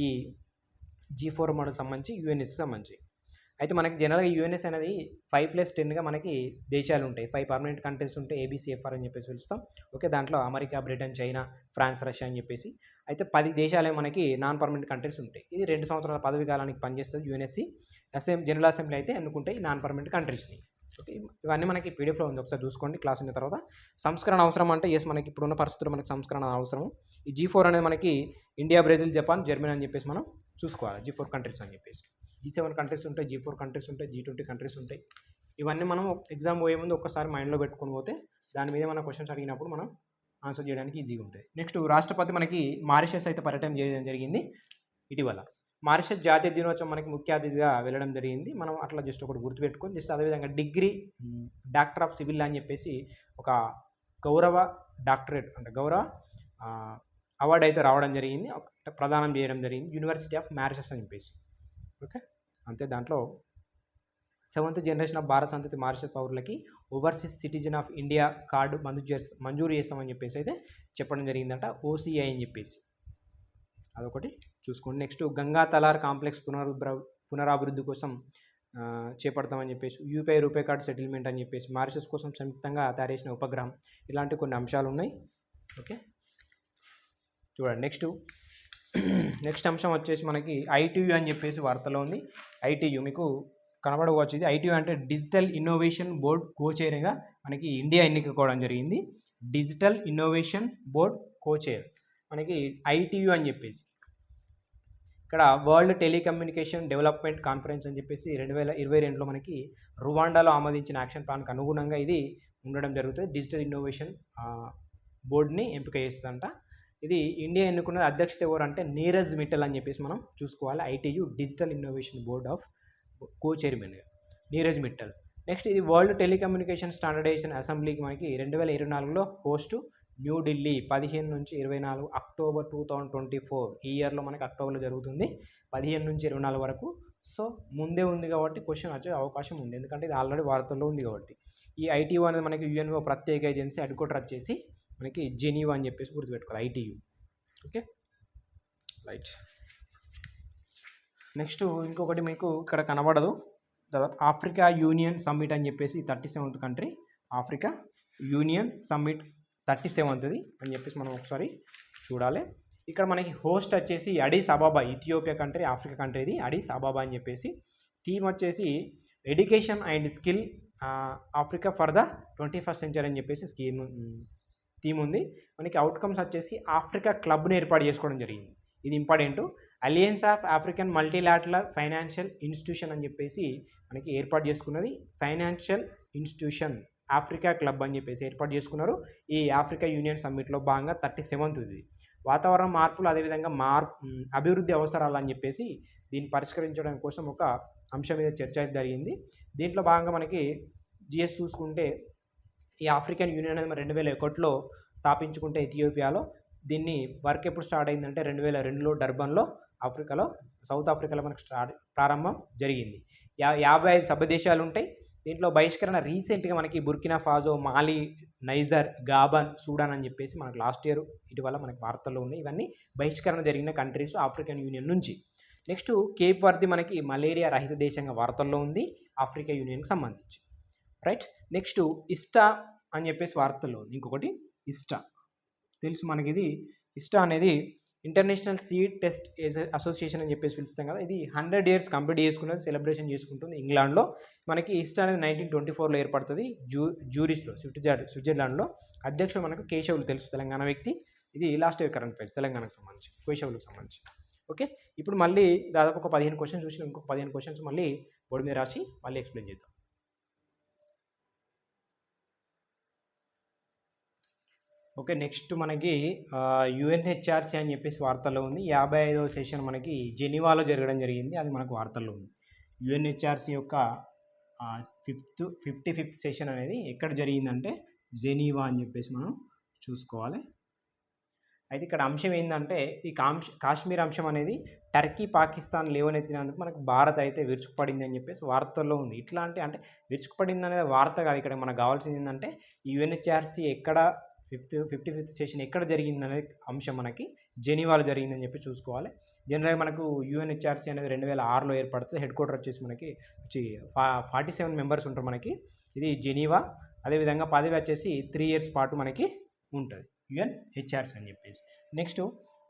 ఈ G4 మోడల్ సంబంధించి, యుఎన్ఎస్ సంబంధించి. అయితే మనకి జనరల్గా యుఎన్ఎస్ అనేది 5+10గా మనకి దేశాలు ఉంటాయి. 5 పర్మనెంట్ కంట్రీస్ ఉంటాయి, ABCFR అని చెప్పేసి పిలుస్తాం. ఓకే, దాంట్లో America, Britain, China, France, Russia అని చెప్పేసి. అయితే 10 దేశాలే మనకి నాన్ పర్మనెంట్ కంట్రీస్ ఉంటాయి. ఇది 2 సంవత్సరాల పదవి కాలానికి పనిచేస్తుంది యుఎన్ఎస్సి. జనరల్ అసెంబ్లీ అయితే ఎన్నుకుంటాయి నాన్ పర్మనెంట్ కంట్రీస్ని. ఓకే, ఇవన్నీ మనకి పీడిఎఫ్లో ఉంది, ఒకసారి చూసుకోండి క్లాస్ ఉన్న తర్వాత. సంస్కరణ అవసరం అంటే ఎస్, మనకి ఇప్పుడున్న పరిస్థితుల్లో మనకి సంస్కరణ అవసరం. ఈ G4 అనేది మనకి ఇండియా, బ్రెజిల్, జపాన్, జర్మనీ అని చెప్పేసి మనం చూసుకోవాలి. G4 కంట్రీస్ అని చెప్పేసి. G7 కంట్రీస్ ఉంటాయి, G4 కంట్రీస్ ఉంటాయి, G20 కంట్రీస్ ఉంటాయి. ఇవన్నీ మనం ఎగ్జామ్ పోయే ముందు ఒక్కసారి మైండ్లో పెట్టుకొని పోతే దాని మీద మన క్వశ్చన్స్ అడిగినప్పుడు మనం ఆన్సర్ చేయడానికి ఈజీగా ఉంటుంది. నెక్స్ట్, రాష్ట్రపతి మనకి మారిషస్ అయితే పర్యటన చేయడం జరిగింది ఇటీవల. మారిషస్ జాతీయ దినోత్సవం మనకి ముఖ్య అతిథిగా వెళ్ళడం జరిగింది. మనం అట్లా జస్ట్ ఒకటి గుర్తుపెట్టుకొని జస్ట్ అదేవిధంగా డిగ్రీ డాక్టర్ ఆఫ్ సివిల్ అని చెప్పేసి ఒక గౌరవ డాక్టరేట్ అంటే గౌరవ అవార్డు అయితే రావడం జరిగింది, ప్రదానం చేయడం జరిగింది యూనివర్సిటీ ఆఫ్ మారిషస్ అని చెప్పేసి. ఓకే, అంతే. దాంట్లో 7th జనరేషన్ ఆఫ్ భారత సంతతి మారిషస్ పౌరులకి overseas citizen of India card మంజూరు చేస్తామని చెప్పేసి అయితే చెప్పడం జరిగిందంట, OCI అని చెప్పేసి. అదొకటి చూసుకోండి. నెక్స్ట్, గంగా తలార్ కాంప్లెక్స్ పునరాభివృద్ధి కోసం చేపడతామని చెప్పేసి, యూపీఐ రూపే కార్డ్ సెటిల్మెంట్ అని చెప్పేసి, మారిషస్ కోసం సంయుక్తంగా తయారు చేసిన ఉపగ్రహం, ఇలాంటి కొన్ని అంశాలు ఉన్నాయి. ఓకే, చూడండి. నెక్స్ట్ అంశం వచ్చేసి మనకి ITU అని చెప్పేసి వార్తలో ఉంది. ITU మీకు కనబడవచ్చు. ఇది ITU అంటే డిజిటల్ ఇన్నోవేషన్ బోర్డ్ కోచైర్గా మనకి ఇండియా ఎన్నికకోవడం జరిగింది. డిజిటల్ ఇన్నోవేషన్ బోర్డ్ కోచైర్ మనకి ITU అని చెప్పేసి. ఇక్కడ వరల్డ్ టెలికమ్యూనికేషన్ డెవలప్మెంట్ కాన్ఫరెన్స్ అని చెప్పేసి 2022లో మనకి రువాండాలో ఆమోదించిన యాక్షన్ ప్లాన్కి అనుగుణంగా ఇది ఉండడం జరుగుతుంది. డిజిటల్ ఇన్నోవేషన్ బోర్డ్ని ఎంపిక చేస్తుందంట. ఇది ఇండియా ఎన్నుకున్న అధ్యక్షత ఎవరు అంటే నీరజ్ మిట్టల్ అని చెప్పేసి మనం చూసుకోవాలి. ITU digital innovation board of కో-చైర్మన్గా నీరజ్ మిట్టల్. నెక్స్ట్, ఇది వరల్డ్ టెలికమ్యూనికేషన్ స్టాండర్డైజేషన్ అసెంబ్లీకి మనకి 2024లో హోస్ట్ న్యూఢిల్లీ 15 నుంచి 24 అక్టోబర్ 2024 ఈ ఇయర్లో మనకి అక్టోబర్లో జరుగుతుంది, 15 నుంచి 24 వరకు. సో ముందే ఉంది కాబట్టి క్వశ్చన్ వచ్చే అవకాశం ఉంది, ఎందుకంటే ఇది ఆల్రెడీ వార్తల్లో ఉంది కాబట్టి. ఈ ITU అనేది మనకి UNO ప్రత్యేక ఏజెన్సీ, హెడ్ క్వార్టర్ వచ్చేసి మనకి జెనీవా అని చెప్పేసి గుర్తుపెట్టుకోవాలి ITU. Okay, right. నెక్స్ట్, ఇంకొకటి మీకు ఇక్కడ కనబడదు, ఆఫ్రికా యూనియన్ సమ్మిట్ అని చెప్పేసి 37th country, Africa union summit 37th అని చెప్పేసి మనం ఒకసారి చూడాలి. ఇక్కడ మనకి హోస్ట్ వచ్చేసి అడిస్ అబాబా, ఇథియోపియా కంట్రీ, ఆఫ్రికా కంట్రీ, ఇది అడిస్ అబాబా అని చెప్పేసి. థీమ్ వచ్చేసి education and skill Africa for the 21st century అని చెప్పేసి థీమ్ ఉంది. మనకి అవుట్కమ్స్ వచ్చేసి ఆఫ్రికా క్లబ్ని ఏర్పాటు చేసుకోవడం జరిగింది, ఇది important. Alliance of African multilateral financial institution అని చెప్పేసి మనకి ఏర్పాటు చేసుకున్నది. ఫైనాన్షియల్ ఇన్స్టిట్యూషన్ ఆఫ్రికా క్లబ్ అని చెప్పేసి ఏర్పాటు చేసుకున్నారు ఈ ఆఫ్రికా యూనియన్ సమ్మిట్లో భాగంగా. 37th ఇది. వాతావరణ మార్పులు, అదేవిధంగా అభివృద్ధి అవసరాలు అని చెప్పేసి దీన్ని పరిష్కరించడం కోసం ఒక అంశం మీద చర్చ అయితే జరిగింది. దీంట్లో భాగంగా మనకి GS చూసుకుంటే ఈ ఆఫ్రికన్ యూనియన్ అనేది 2001లో స్థాపించుకుంటే ఇథియోపియాలో, దీన్ని వర్క్ ఎప్పుడు స్టార్ట్ అయిందంటే 2002లో డర్బన్లో, సౌత్ ఆఫ్రికాలో మనకు ప్రారంభం జరిగింది. 55 సభ్య దేశాలు ఉంటాయి. దీంట్లో బహిష్కరణ రీసెంట్గా మనకి బుర్కినా ఫాజో, మాలి, నైజర్, గాబన్, సూడాన్ అని చెప్పేసి మనకు లాస్ట్ ఇయర్ ఇటీవల మనకి వార్తల్లో ఉన్నాయి. ఇవన్నీ బహిష్కరణ జరిగిన కంట్రీస్ ఆఫ్రికన్ యూనియన్ నుంచి. నెక్స్ట్, కేప్ వర్ది మనకి మలేరియా రహిత దేశంగా వార్తల్లో ఉంది ఆఫ్రికా యూనియన్కి సంబంధించి, రైట్. నెక్స్ట్, ఇస్టా అని చెప్పేసి వార్తల్లో ఉంది. ఇంకొకటి ఇస్టా తెలుసు మనకి, ఇది ఇస్టా అనేది ఇంటర్నేషనల్ సీడ్ టెస్ట్ అసోసియేషన్ అని చెప్పేసి పిలుస్తాం కదా. ఇది 100 years కంప్లీట్ చేసుకున్నది, సెలబ్రేషన్ చేసుకుంటుంది ఇంగ్లాండ్లో. మనకి ఇస్టా అనేది 1924లో ఏర్పడుతుంది జ్యూరిచ్లో, స్విట్జర్లాండ్లో. అధ్యక్షుడు మనకు కేశవులు తెలుసు, తెలంగాణ వ్యక్తి. ఇది లాస్ట్ ఇయర్ కరెంట్ అఫైర్స్ తెలంగాణకు సంబంధించి, కేశవులకు సంబంధించి. ఓకే, ఇప్పుడు మళ్ళీ దాదాపు ఒక 15 క్వశ్చన్స్ చూసిన, ఇంకొక 15 క్వశ్చన్స్ మళ్ళీ బోర్డు మీద రాసి మళ్ళీ ఎక్స్ప్లెయిన్ చేద్దాం. ఓకే, నెక్స్ట్ మనకి UNHRC అని చెప్పేసి వార్తల్లో ఉంది. 55వ సెషన్ మనకి జెనీవాలో జరగడం జరిగింది, అది మనకు వార్తల్లో ఉంది. యుఎన్హెచ్ఆర్సి యొక్క 55th సెషన్ అనేది ఎక్కడ జరిగిందంటే జెనీవా అని చెప్పేసి మనం చూసుకోవాలి. అయితే ఇక్కడ అంశం ఏంటంటే ఈ కాశ్మీర్ అంశం అనేది టర్కీ పాకిస్తాన్ లేవనెత్తినందుకు మనకు భారత్ అయితే విరుచుకుపడింది అని చెప్పేసి వార్తల్లో ఉంది. ఇట్లా అంటే విరుచుకుపడింది అనేది వార్త కాదు. ఇక్కడ మనకు కావాల్సింది ఏంటంటే యుఎన్హెచ్ఆర్సి ఎక్కడ 55th సెషన్ ఎక్కడ జరిగిందనే అంశం మనకి జెనీవాలో జరిగిందని చెప్పి చూసుకోవాలి. జనరల్గా మనకు యుఎన్హెచ్ఆర్సి అనేది 2006లో ఏర్పడుతుంది. హెడ్ క్వార్టర్ వచ్చేసి మనకి 47 మెంబర్స్ ఉంటారు మనకి. ఇది జెనీవా. అదేవిధంగా పదవి వచ్చేసి 3 years పాటు మనకి ఉంటుంది యుఎన్హెచ్ఆర్సి అని చెప్పేసి. నెక్స్ట్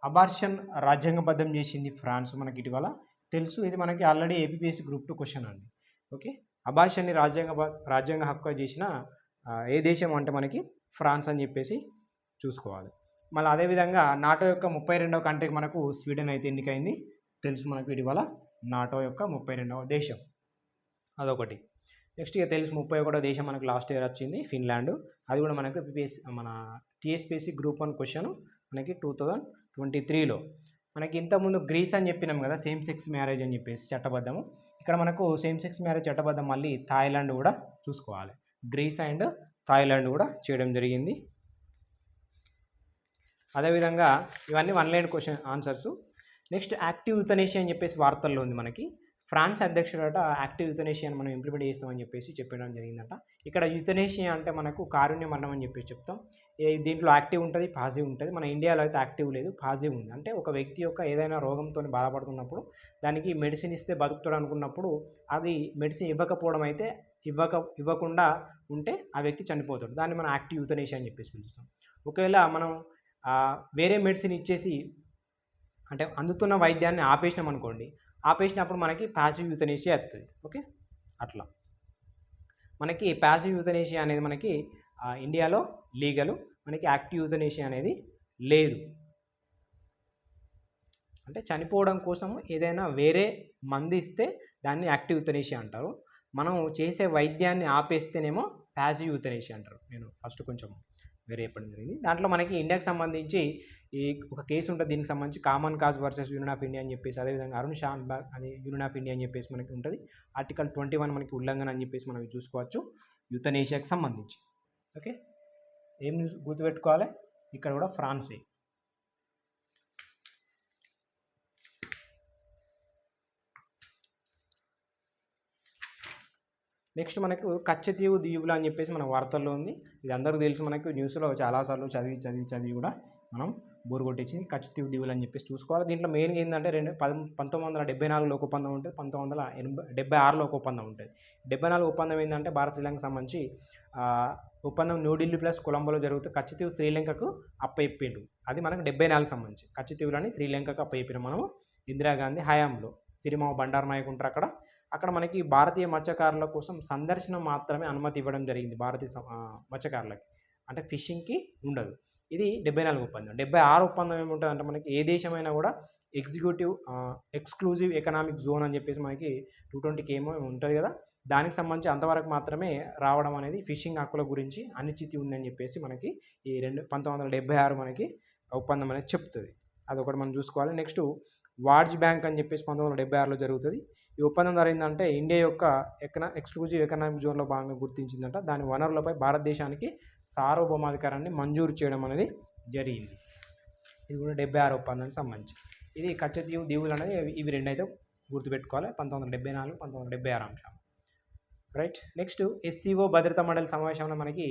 అబార్షన్ రాజ్యాంగబద్ధం చేసింది ఫ్రాన్స్ మనకి ఇటీవల తెలుసు. ఇది మనకి ఆల్రెడీ ఏపీపీఎస్సీ గ్రూప్ 2 క్వశ్చన్ అండి. ఓకే, అబార్షన్ని రాజ్యాంగ హక్కు చేసిన ఏ దేశం అంటే మనకి ఫ్రాన్స్ అని చెప్పేసి చూసుకోవాలి. మళ్ళీ అదేవిధంగా నాటో యొక్క 32వ కంట్రీకి మనకు స్వీడన్ అయితే ఎన్నికైంది తెలుసు మనకు ఇటీవల. నాటో యొక్క 32వ దేశం అదొకటి. నెక్స్ట్ ఇక తెలుసు 31వ దేశం మనకు లాస్ట్ ఇయర్ వచ్చింది ఫిన్లాండ్. అది కూడా మనకు మన టీఎస్పీఎస్సీ గ్రూప్ 1 క్వశ్చన్ మనకి 2023లో. మనకి ఇంతకుముందు గ్రీస్ అని చెప్పినాం కదా, సేమ్ సెక్స్ మ్యారేజ్ అని చెప్పేసి చట్టబద్ధము. ఇక్కడ మనకు సేమ్ సెక్స్ మ్యారేజ్ చట్టబద్ధం మళ్ళీ థాయిలాండ్ కూడా చూసుకోవాలి. గ్రీస్ అండ్ థాయిలాండ్ కూడా చేయడం జరిగింది. అదేవిధంగా ఇవన్నీ 1 line question answers. Next active euthanasia అని చెప్పేసి వార్తల్లో ఉంది మనకి. ఫ్రాన్స్ అధ్యక్షుడట యాక్టివ్ యూథనేషియాని మనం ఇంప్లిమెంట్ చేస్తామని చెప్పేసి చెప్పడం జరిగిందట. ఇక్కడ యూథనేషియా అంటే మనకు కారుణ్య మరణం అని చెప్పేసి చెప్తాం. దీంట్లో యాక్టివ్ ఉంటుంది, పాజిటివ్ ఉంటుంది. మన ఇండియాలో అయితే యాక్టివ్ లేదు, పాజిటివ్ ఉంది. అంటే ఒక వ్యక్తి యొక్క ఏదైనా రోగంతో బాధపడుతున్నప్పుడు దానికి మెడిసిన్ ఇస్తే బతుకుతాడు అనుకున్నప్పుడు అది మెడిసిన్ ఇవ్వకపోవడం అయితే ఇవ్వకుండా ఉంటే ఆ వ్యక్తి చనిపోతాడు. దాన్ని మనం యాక్టివ్ యూథనేషియా అని చెప్పేసి పిలుస్తాం. ఒకవేళ మనం వేరే మెడిసిన్ ఇచ్చేసి అంటే అందుతున్న వైద్యాన్ని ఆపేసినాం అనుకోండి, ఆపేసినప్పుడు మనకి ప్యాసివ్ యూథనేషియా వస్తుంది. ఓకే, అట్లా మనకి ప్యాసివ్ యూథనేషియా అనేది మనకి ఇండియాలో లీగలు. మనకి యాక్టివ్ యూథనేషియా అనేది లేదు. అంటే చనిపోవడం కోసం ఏదైనా వేరే మందు ఇస్తే దాన్ని యాక్టివ్ యూథనేషియా అంటారు. మనం చేసే వైద్యాన్ని ఆపేస్తేనేమో ప్యాసివ్ యూథనేషియా అంటారు. నేను ఫస్ట్ కొంచెం వేరే చెప్పడం జరిగింది. దాంట్లో మనకి ఇండియాకి సంబంధించి ఈ ఒక కేసు ఉంటుంది, దీనికి సంబంధించి common cause versus union of India అని చెప్పేసి, అదేవిధంగా అరుణ్ షాన్బాగ్ అని యూనియన్ ఆఫ్ ఇండియా అని చెప్పేసి మనకి ఉంటుంది. ఆర్టికల్ 21 మనకి ఉల్లంఘన అని చెప్పేసి మనం చూసుకోవచ్చు యూథనేషియాకి సంబంధించి. ఓకే, ఏం గుర్తుపెట్టుకోవాలి, ఇక్కడ కూడా ఫ్రాన్సే. నెక్స్ట్ మనకు కచ్చతీవు దీవులు అని చెప్పేసి మన వార్తల్లో ఉంది. ఇది అందరికీ తెలుసు, మనకు న్యూస్లో చాలాసార్లు చదివి కూడా మనం బోర్ కొట్టించింది. కచ్చతీవు దీవులు అని చెప్పేసి చూసుకోవాలి. దీంట్లో మెయిన్గా ఏంటంటే 1974లో ఒక ఒప్పందం ఉంటుంది, 1976లో ఒక ఒప్పందం ఉంటుంది. 74 ఒప్పందం ఏంటంటే భారత శ్రీలంకకు సంబంధించి ఒప్పందం న్యూఢిల్లీ ప్లస్ కొలంబోలో జరుగుతూ కచ్చతీవు శ్రీలంకకు అప్పచెప్పిండ్రు. అది మనకు 74 సంబంధించి కచ్చతీవులని శ్రీలంకకు అప్పచెప్పిన మనము ఇందిరాగాంధీ హయాంలో. సిరిమావ బండారు నాయక్ ఉంటారు అక్కడ మనకి భారతీయ మత్స్యకారుల కోసం సందర్శన మాత్రమే అనుమతి ఇవ్వడం జరిగింది భారతీయ మత్స్యకారులకి. అంటే ఫిషింగ్కి ఉండదు. ఇది 74 ఒప్పందం. 76 ఒప్పందం ఏముంటుంది అంటే మనకి ఏ దేశమైనా కూడా ఎక్స్క్లూజివ్ ఎకనామిక్ జోన్ అని చెప్పేసి మనకి 220 ఏమో ఉంటుంది కదా, దానికి సంబంధించి అంతవరకు మాత్రమే రావడం అనేది ఫిషింగ్ హక్కుల గురించి అనిశ్చితి ఉందని చెప్పేసి మనకి ఈ 1976 మనకి ఒప్పందం అనేది చెప్తుంది. అదొకటి మనం చూసుకోవాలి. నెక్స్ట్ వార్జ్ బ్యాంక్ అని చెప్పేసి 1976లో జరుగుతుంది. ఈ ఒప్పందం ద్వారా ఏంటంటే ఇండియా యొక్క ఎక్స్క్లూజివ్ ఎకనామిక్ జోన్లో భాగంగా గుర్తించిందంట. దాని వనరులపై భారతదేశానికి సార్వభౌమాధికారాన్ని మంజూరు చేయడం అనేది జరిగింది. ఇది కూడా 76 ఒప్పందానికి సంబంధించి. ఇది కచ్చతీవు దీవులు అనేది ఇవి రెండు అయితే గుర్తుపెట్టుకోవాలి. 1974, 1976 అంశాలు. రైట్. నెక్స్ట్ ఎస్సీఓ భద్రతా మండలి సమావేశంలో మనకి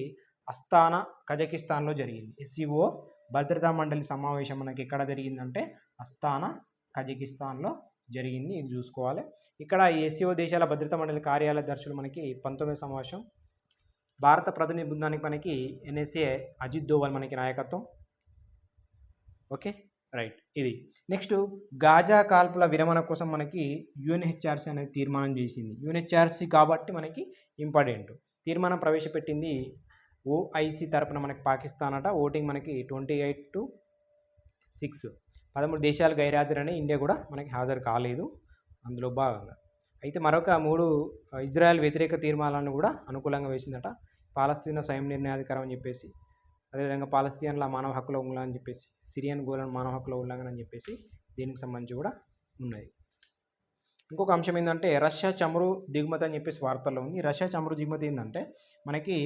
అస్తానా కజకిస్తాన్లో జరిగింది. ఎస్సీఓ భద్రతా మండలి సమావేశం మనకి ఎక్కడ జరిగిందంటే అస్తానా కజకిస్తాన్లో జరిగింది. ఇది చూసుకోవాలి. ఇక్కడ ఈ ఎస్సీఓ దేశాల భద్రతా మండలి కార్యాలయ దర్శులు మనకి 19వ సమావేశం. భారత ప్రతినిధి బృందానికి మనకి ఎన్ఎస్ఏ అజిత్ దోవల్ మనకి నాయకత్వం. Okay, right. ఇది నెక్స్ట్ గాజా కాల్పుల విరమణ కోసం మనకి యుఎన్హెచ్ఆర్సీ అనేది తీర్మానం చేసింది. యుఎన్హెచ్ఆర్సీ కాబట్టి మనకి ఇంపార్టెంట్. తీర్మానం ప్రవేశపెట్టింది ఓఐసీ తరపున మనకి పాకిస్తాన్ అట. ఓటింగ్ మనకి 28-6. 13 దేశాలు గైర్హాజరని ఇండియా కూడా మనకి హాజరు కాలేదు అందులో భాగంగా. అయితే మరొక 3 ఇజ్రాయెల్ వ్యతిరేక తీర్మానాలను కూడా అనుకూలంగా వేసిందట. పాలస్తీనా స్వయం నిర్ణయాధికారం అని చెప్పేసి, అదేవిధంగా పాలస్తీన్ల మానవ హక్కుల ఉల్లంఘన అని చెప్పేసి, సిరియన్ గోలను మానవ హక్కుల ఉల్లంఘన అని చెప్పేసి దీనికి సంబంధించి కూడా ఉన్నది. ఇంకొక అంశం ఏంటంటే రష్యా చమురు దిగుమతి అని చెప్పేసి వార్తల్లో ఉంది. రష్యా చమురు దిగుమతి ఏంటంటే మనకి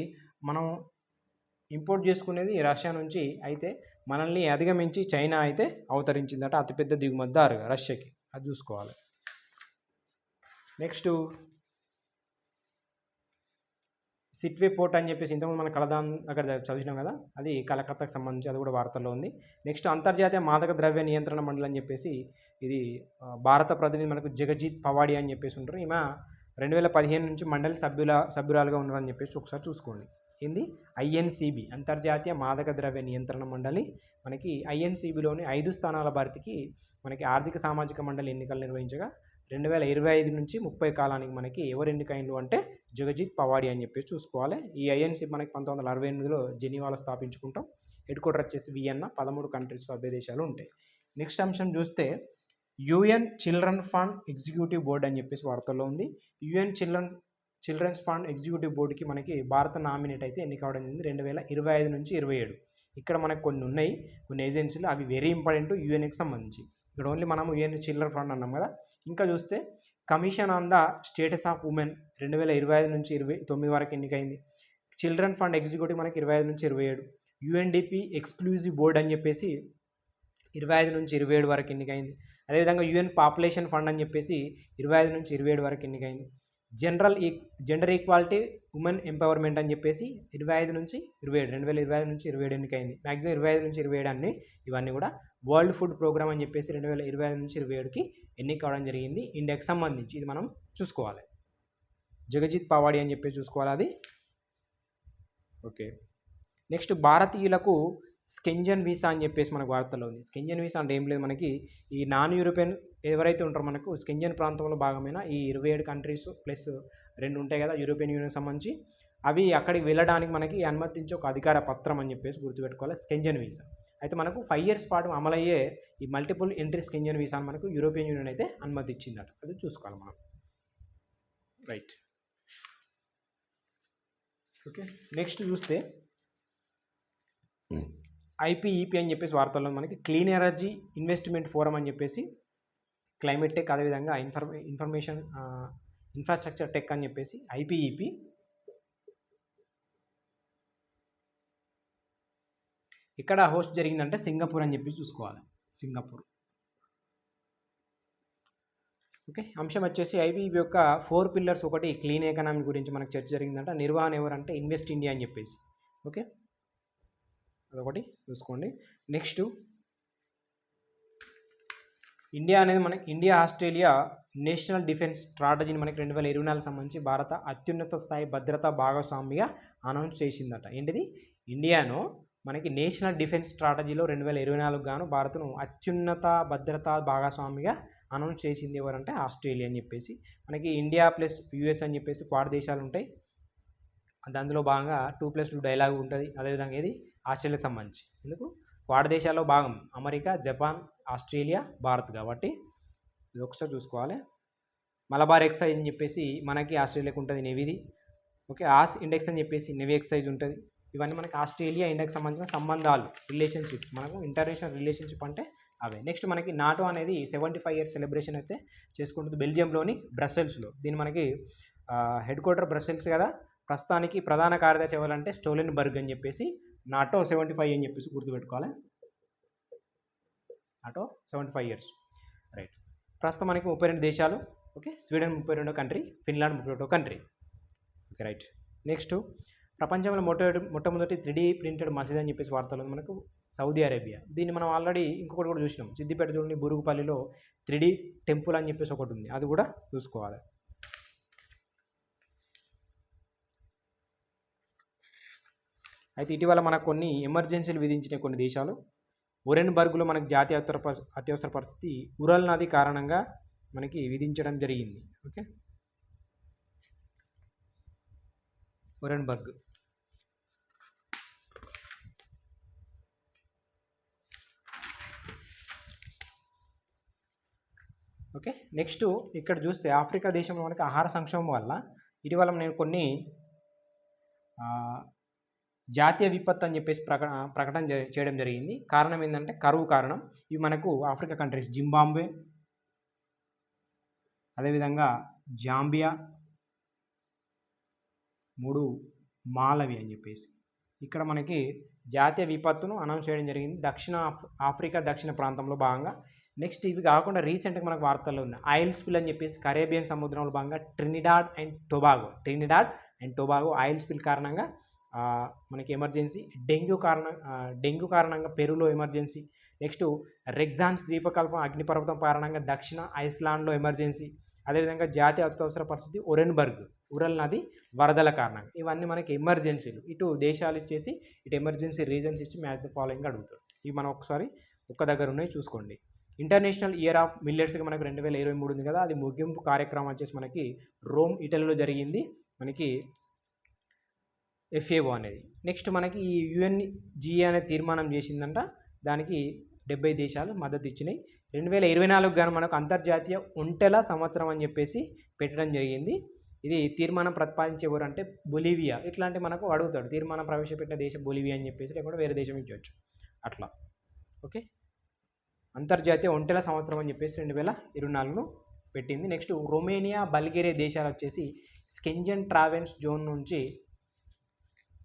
మనం ఇంపోర్ట్ చేసుకునేది రష్యా నుంచి, అయితే మనల్ని అధిగమించి చైనా అయితే అవతరించిందట అతిపెద్ద దిగుమతిదారుగా రష్యాకి. అది చూసుకోవాలి. నెక్స్ట్ సిట్వే పోర్ట్ అని చెప్పేసి ఇంతకుముందు మన కలదాన్ అక్కడ చదివినాం కదా, అది కలకత్తాకు సంబంధించి, అది కూడా వార్తల్లో ఉంది. నెక్స్ట్ అంతర్జాతీయ మాదక ద్రవ్య నియంత్రణ మండలి అని చెప్పేసి, ఇది భారత ప్రతినిధి మనకు జగజిత్ పవాడి అని చెప్పేసి ఉంటారు. ఈమె 2015 నుంచి మండలి సభ్యురాలుగా ఉన్నారని చెప్పేసి ఒకసారి చూసుకోండి. ఏంది ఐఎన్సిబి, అంతర్జాతీయ మాదక ద్రవ్య నియంత్రణ మండలి. మనకి ఐఎన్సిబిలోని 5 స్థానాల భర్తీకి మనకి ఆర్థిక సామాజిక మండలి ఎన్నికలు నిర్వహించగా 2025 నుంచి 30 కాలానికి మనకి ఎవరు ఎన్నికైండ్రు అంటే జగజిత్ పవాడి అని చెప్పేసి చూసుకోవాలి. ఈ ఐఎన్సి మనకి 1968లో జెనీవాలో స్థాపించుకుంటాం. హెడ్ క్వార్టర్ వచ్చేసి వియన్నా. 13 కంట్రీస్ సభ్య దేశాలు ఉంటాయి. నెక్స్ట్ అంశం చూస్తే UN children fund executive board అని చెప్పేసి వార్తల్లో ఉంది. యుఎన్ చిల్డ్రన్స్ ఫండ్ ఎగ్జిక్యూటివ్ బోర్డుకి మనకి భారత నామినేట్ అయితే ఎన్నిక అవడం జరిగింది 2025 నుంచి 27. ఇక్కడ మనకు కొన్ని ఉన్నాయి, కొన్ని ఏజెన్సీలు, అవి వెరీ ఇంపార్టెంట్ యుఎన్కి సంబంధించి. ఇక్కడ ఓన్లీ మనము యుఎన్ చిల్డ్రన్ ఫండ్ అన్నాం కదా. ఇంకా చూస్తే commission on the status of women 2025 నుంచి 29 వరకు ఎన్నికైంది. చిల్డ్రన్ ఫండ్ ఎగ్జిక్యూటివ్ మనకి 25 నుంచి 27. యుఎన్డిపి ఎక్స్క్లూజివ్ బోర్డ్ అని చెప్పేసి 25 నుంచి 27 వరకు ఎన్నికైంది. అదేవిధంగా యుఎన్ పాపులేషన్ ఫండ్ అని చెప్పేసి 25 నుంచి 27 వరకు ఎన్నికైంది. జెండర్ ఈక్వాలిటీ ఉమెన్ ఎంపవర్మెంట్ అని చెప్పేసి 25 నుంచి 27, 2025 నుంచి 27 ఎన్నికైంది. మ్యాక్సిమం 25 నుంచి 27 అన్ని, ఇవన్నీ కూడా వరల్డ్ ఫుడ్ ప్రోగ్రామ్ అని చెప్పేసి 2025 నుంచి 27కి ఎన్నిక అవడం జరిగింది ఇండియాకి సంబంధించి. ఇది మనం చూసుకోవాలి. జగజిత్ పవాడి అని చెప్పేసి చూసుకోవాలి అది. ఓకే, నెక్స్ట్ భారతీయులకు స్కెంజన్ వీసా అని చెప్పేసి మనకు వార్తల్లో ఉంది. స్కెంజన్ వీసా అంటే ఏం లేదు, మనకి ఈ నాన్ యూరోపియన్ ఎవరైతే ఉంటారో మనకు స్కెంజన్ ప్రాంతంలో భాగమైన ఈ 27 కంట్రీస్ ప్లస్ 2 ఉంటాయి కదా యూరోపియన్ యూనియన్ సంబంధించి, అవి అక్కడికి వెళ్ళడానికి మనకి అనుమతించే ఒక అధికార పత్రం అని చెప్పేసి గుర్తుపెట్టుకోవాలి స్కెంజన్ వీసా. అయితే మనకు 5 years పాటు అమలయ్యే ఈ మల్టిపుల్ ఎంట్రీ స్కెంజన్ వీసాను మనకు యూరోపియన్ యూనియన్ అయితే అనుమతి ఇచ్చిందట. అది చూసుకోవాలి మనం. Right, okay. నెక్స్ట్ చూస్తే ఐపీఈపీ అని చెప్పేసి వార్తల్లో మనకి క్లీన్ ఎనర్జీ ఇన్వెస్ట్మెంట్ ఫోరం అని చెప్పేసి, క్లైమేట్ టెక్, అదేవిధంగా ఇన్ఫర్మేషన్ ఇన్ఫ్రాస్ట్రక్చర్ టెక్ అని చెప్పేసి ఐపీఈపీ. ఇక్కడ హోస్ట్ జరిగిందంటే సింగపూర్ అని చెప్పి చూసుకోవాలి. సింగపూర్. ఓకే, అంశం వచ్చేసి ఐపీఈపీ యొక్క 4 pillars. ఒకటి క్లీన్ ఎకనామీ గురించి మనకు చర్చ జరిగిందంట. నిర్వహణ ఎవరంటే ఇన్వెస్ట్ ఇండియా అని చెప్పేసి. ఓకే, అదొకటి చూసుకోండి. నెక్స్ట్ ఇండియా అనేది మనకి ఇండియా ఆస్ట్రేలియా నేషనల్ డిఫెన్స్ స్ట్రాటజీని మనకి 2024 సంబంధించి భారత అత్యున్నత స్థాయి భద్రతా భాగస్వామిగా అనౌన్స్ చేసిందట. ఏంటిది? ఇండియాను మనకి నేషనల్ డిఫెన్స్ స్ట్రాటజీలో 2024 గాను భారత్ను అత్యున్నత భద్రతా భాగస్వామిగా అనౌన్స్ చేసింది ఎవరంటే ఆస్ట్రేలియా అని చెప్పేసి. మనకి ఇండియా ప్లస్ యూఎస్ అని చెప్పేసి క్వాడ్ దేశాలు ఉంటాయి. అందులో భాగంగా 2+2 డైలాగ్ ఉంటుంది. అదేవిధంగా ఇది ఆస్ట్రేలియాకి సంబంధించి. ఎందుకు? క్వాడ్ దేశాల్లో భాగం అమెరికా, జపాన్, ఆస్ట్రేలియా, భారత్ కాబట్టి ఇది ఒకసారి చూసుకోవాలి. మలబార్ ఎక్సైజ్ అని చెప్పేసి మనకి ఆస్ట్రేలియాకి ఉంటుంది నేవీది. ఓకే, ఆస్ ఇండెక్స్ అని చెప్పేసి నేవీ ఎక్సైజ్ ఉంటుంది. ఇవన్నీ మనకి ఆస్ట్రేలియా ఇండియాకి సంబంధించిన సంబంధాలు, రిలేషన్షిప్. మనకు ఇంటర్నేషనల్ రిలేషన్షిప్ అంటే అవే. నెక్స్ట్ మనకి నాటో అనేది 75 years సెలబ్రేషన్ అయితే చేసుకుంటుంది బెల్జియంలోని బ్రసెల్స్లో. దీని మనకి హెడ్ క్వార్టర్ బ్రసెల్స్ కదా. ప్రస్తుతానికి ప్రధాన కార్యదర్శి ఎవరంటే స్టోలెన్బర్గ్ అని చెప్పేసి. నాటో 75 అని చెప్పేసి గుర్తుపెట్టుకోవాలి. NATO 75 years. రైట్, ప్రస్తుతం మనకి 32 దేశాలు. ఓకే, స్వీడన్ 32వ కంట్రీ, ఫిన్లాండ్ 31వ కంట్రీ. Okay, right. నెక్స్ట్ ప్రపంచంలో మొట్టమొదటి 3D ప్రింటెడ్ మసీద్ అని చెప్పేసి వార్తలు మనకు సౌదీ అరేబియా. దీన్ని మనం ఆల్రెడీ ఇంకొకటి కూడా చూసినాం. సిద్దిపేట చూడండి, బురుగుపల్లిలో 3D టెంపుల్ అని చెప్పేసి ఒకటి ఉంది, అది కూడా చూసుకోవాలి. అయితే ఇటీవల మనకు కొన్ని ఎమర్జెన్సీలు విధించిన కొన్ని దేశాలు. ఒరెన్బర్గ్లో మనకి జాతీయ అత్యవసర పరిస్థితి ఉరల్ నది కారణంగా మనకి విధించడం జరిగింది. Okay, Orenburg. ఓకే, నెక్స్ట్ ఇక్కడ చూస్తే ఆఫ్రికా దేశంలో మనకి ఆహార సంక్షోభం వల్ల ఇటీవల నేను కొన్ని జాతీయ విపత్తు అని చెప్పేసి ప్రకటన చేయడం జరిగింది. కారణం ఏంటంటే కరువు కారణం. ఇవి మనకు ఆఫ్రికా కంట్రీస్ జింబాబ్వే, అదేవిధంగా జాంబియా, 3 మాలవి అని చెప్పేసి. ఇక్కడ మనకి జాతీయ విపత్తును అనౌన్స్ చేయడం జరిగింది ఆఫ్రికా దక్షిణ ప్రాంతంలో భాగంగా. నెక్స్ట్ ఇవి కాకుండా రీసెంట్గా మనకు వార్తల్లో ఉన్నాయి ఆయిల్ స్పిల్ అని చెప్పేసి కరేబియన్ సముద్రంలో భాగంగా Trinidad and Tobago oil spill కారణంగా మనకి ఎమర్జెన్సీ. డెంగ్యూ కారణంగా పెరులో ఎమర్జెన్సీ. నెక్స్ట్ రెగ్జాన్స్ ద్వీపకల్పం అగ్నిపర్వతం కారణంగా దక్షిణ ఐస్లాండ్లో ఎమర్జెన్సీ. అదేవిధంగా జాతీయ అత్యవసర పరిస్థితి ఉరల్ నది వరదల కారణంగా. ఇవన్నీ మనకి ఎమర్జెన్సీలు. ఇటు దేశాలు ఇచ్చేసి ఇటు ఎమర్జెన్సీ రీజన్స్ ఇచ్చి మ్యాచ్ ద ఫాలోయింగ్ అడుగుతారు. ఇవి మనం ఒకసారి ఒక్క దగ్గర ఉన్నాయి చూసుకోండి. ఇంటర్నేషనల్ ఇయర్ ఆఫ్ మిల్లెట్స్కి మనకు 2023 ఉంది కదా, అది ముగింపు కార్యక్రమం వచ్చేసి మనకి రోమ్ ఇటలీలో జరిగింది మనకి FAO అనేది. నెక్స్ట్ మనకి ఈ UNGA అనే తీర్మానం చేసిందంట, దానికి 70 దేశాలు మద్దతు ఇచ్చినాయి. 2024 గాను మనకు అంతర్జాతీయ ఒంటెల సంవత్సరం అని చెప్పేసి పెట్టడం జరిగింది. ఇది తీర్మానం ప్రతిపాదించే ఎవరు అంటే బొలివియా. ఇట్లాంటి మనకు అడుగుతాడు, తీర్మానం ప్రవేశపెట్టిన దేశం బొలివియా అని చెప్పేసి, లేకుంటే వేరే దేశం ఇచ్చవచ్చు అట్లా. ఓకే, అంతర్జాతీయ ఒంటెల సంవత్సరం అని చెప్పేసి 2024ను పెట్టింది. నెక్స్ట్ రొమేనియా, బల్గేరియా దేశాలు వచ్చేసి స్కెంజన్ ట్రావెల్స్ జోన్ నుంచి,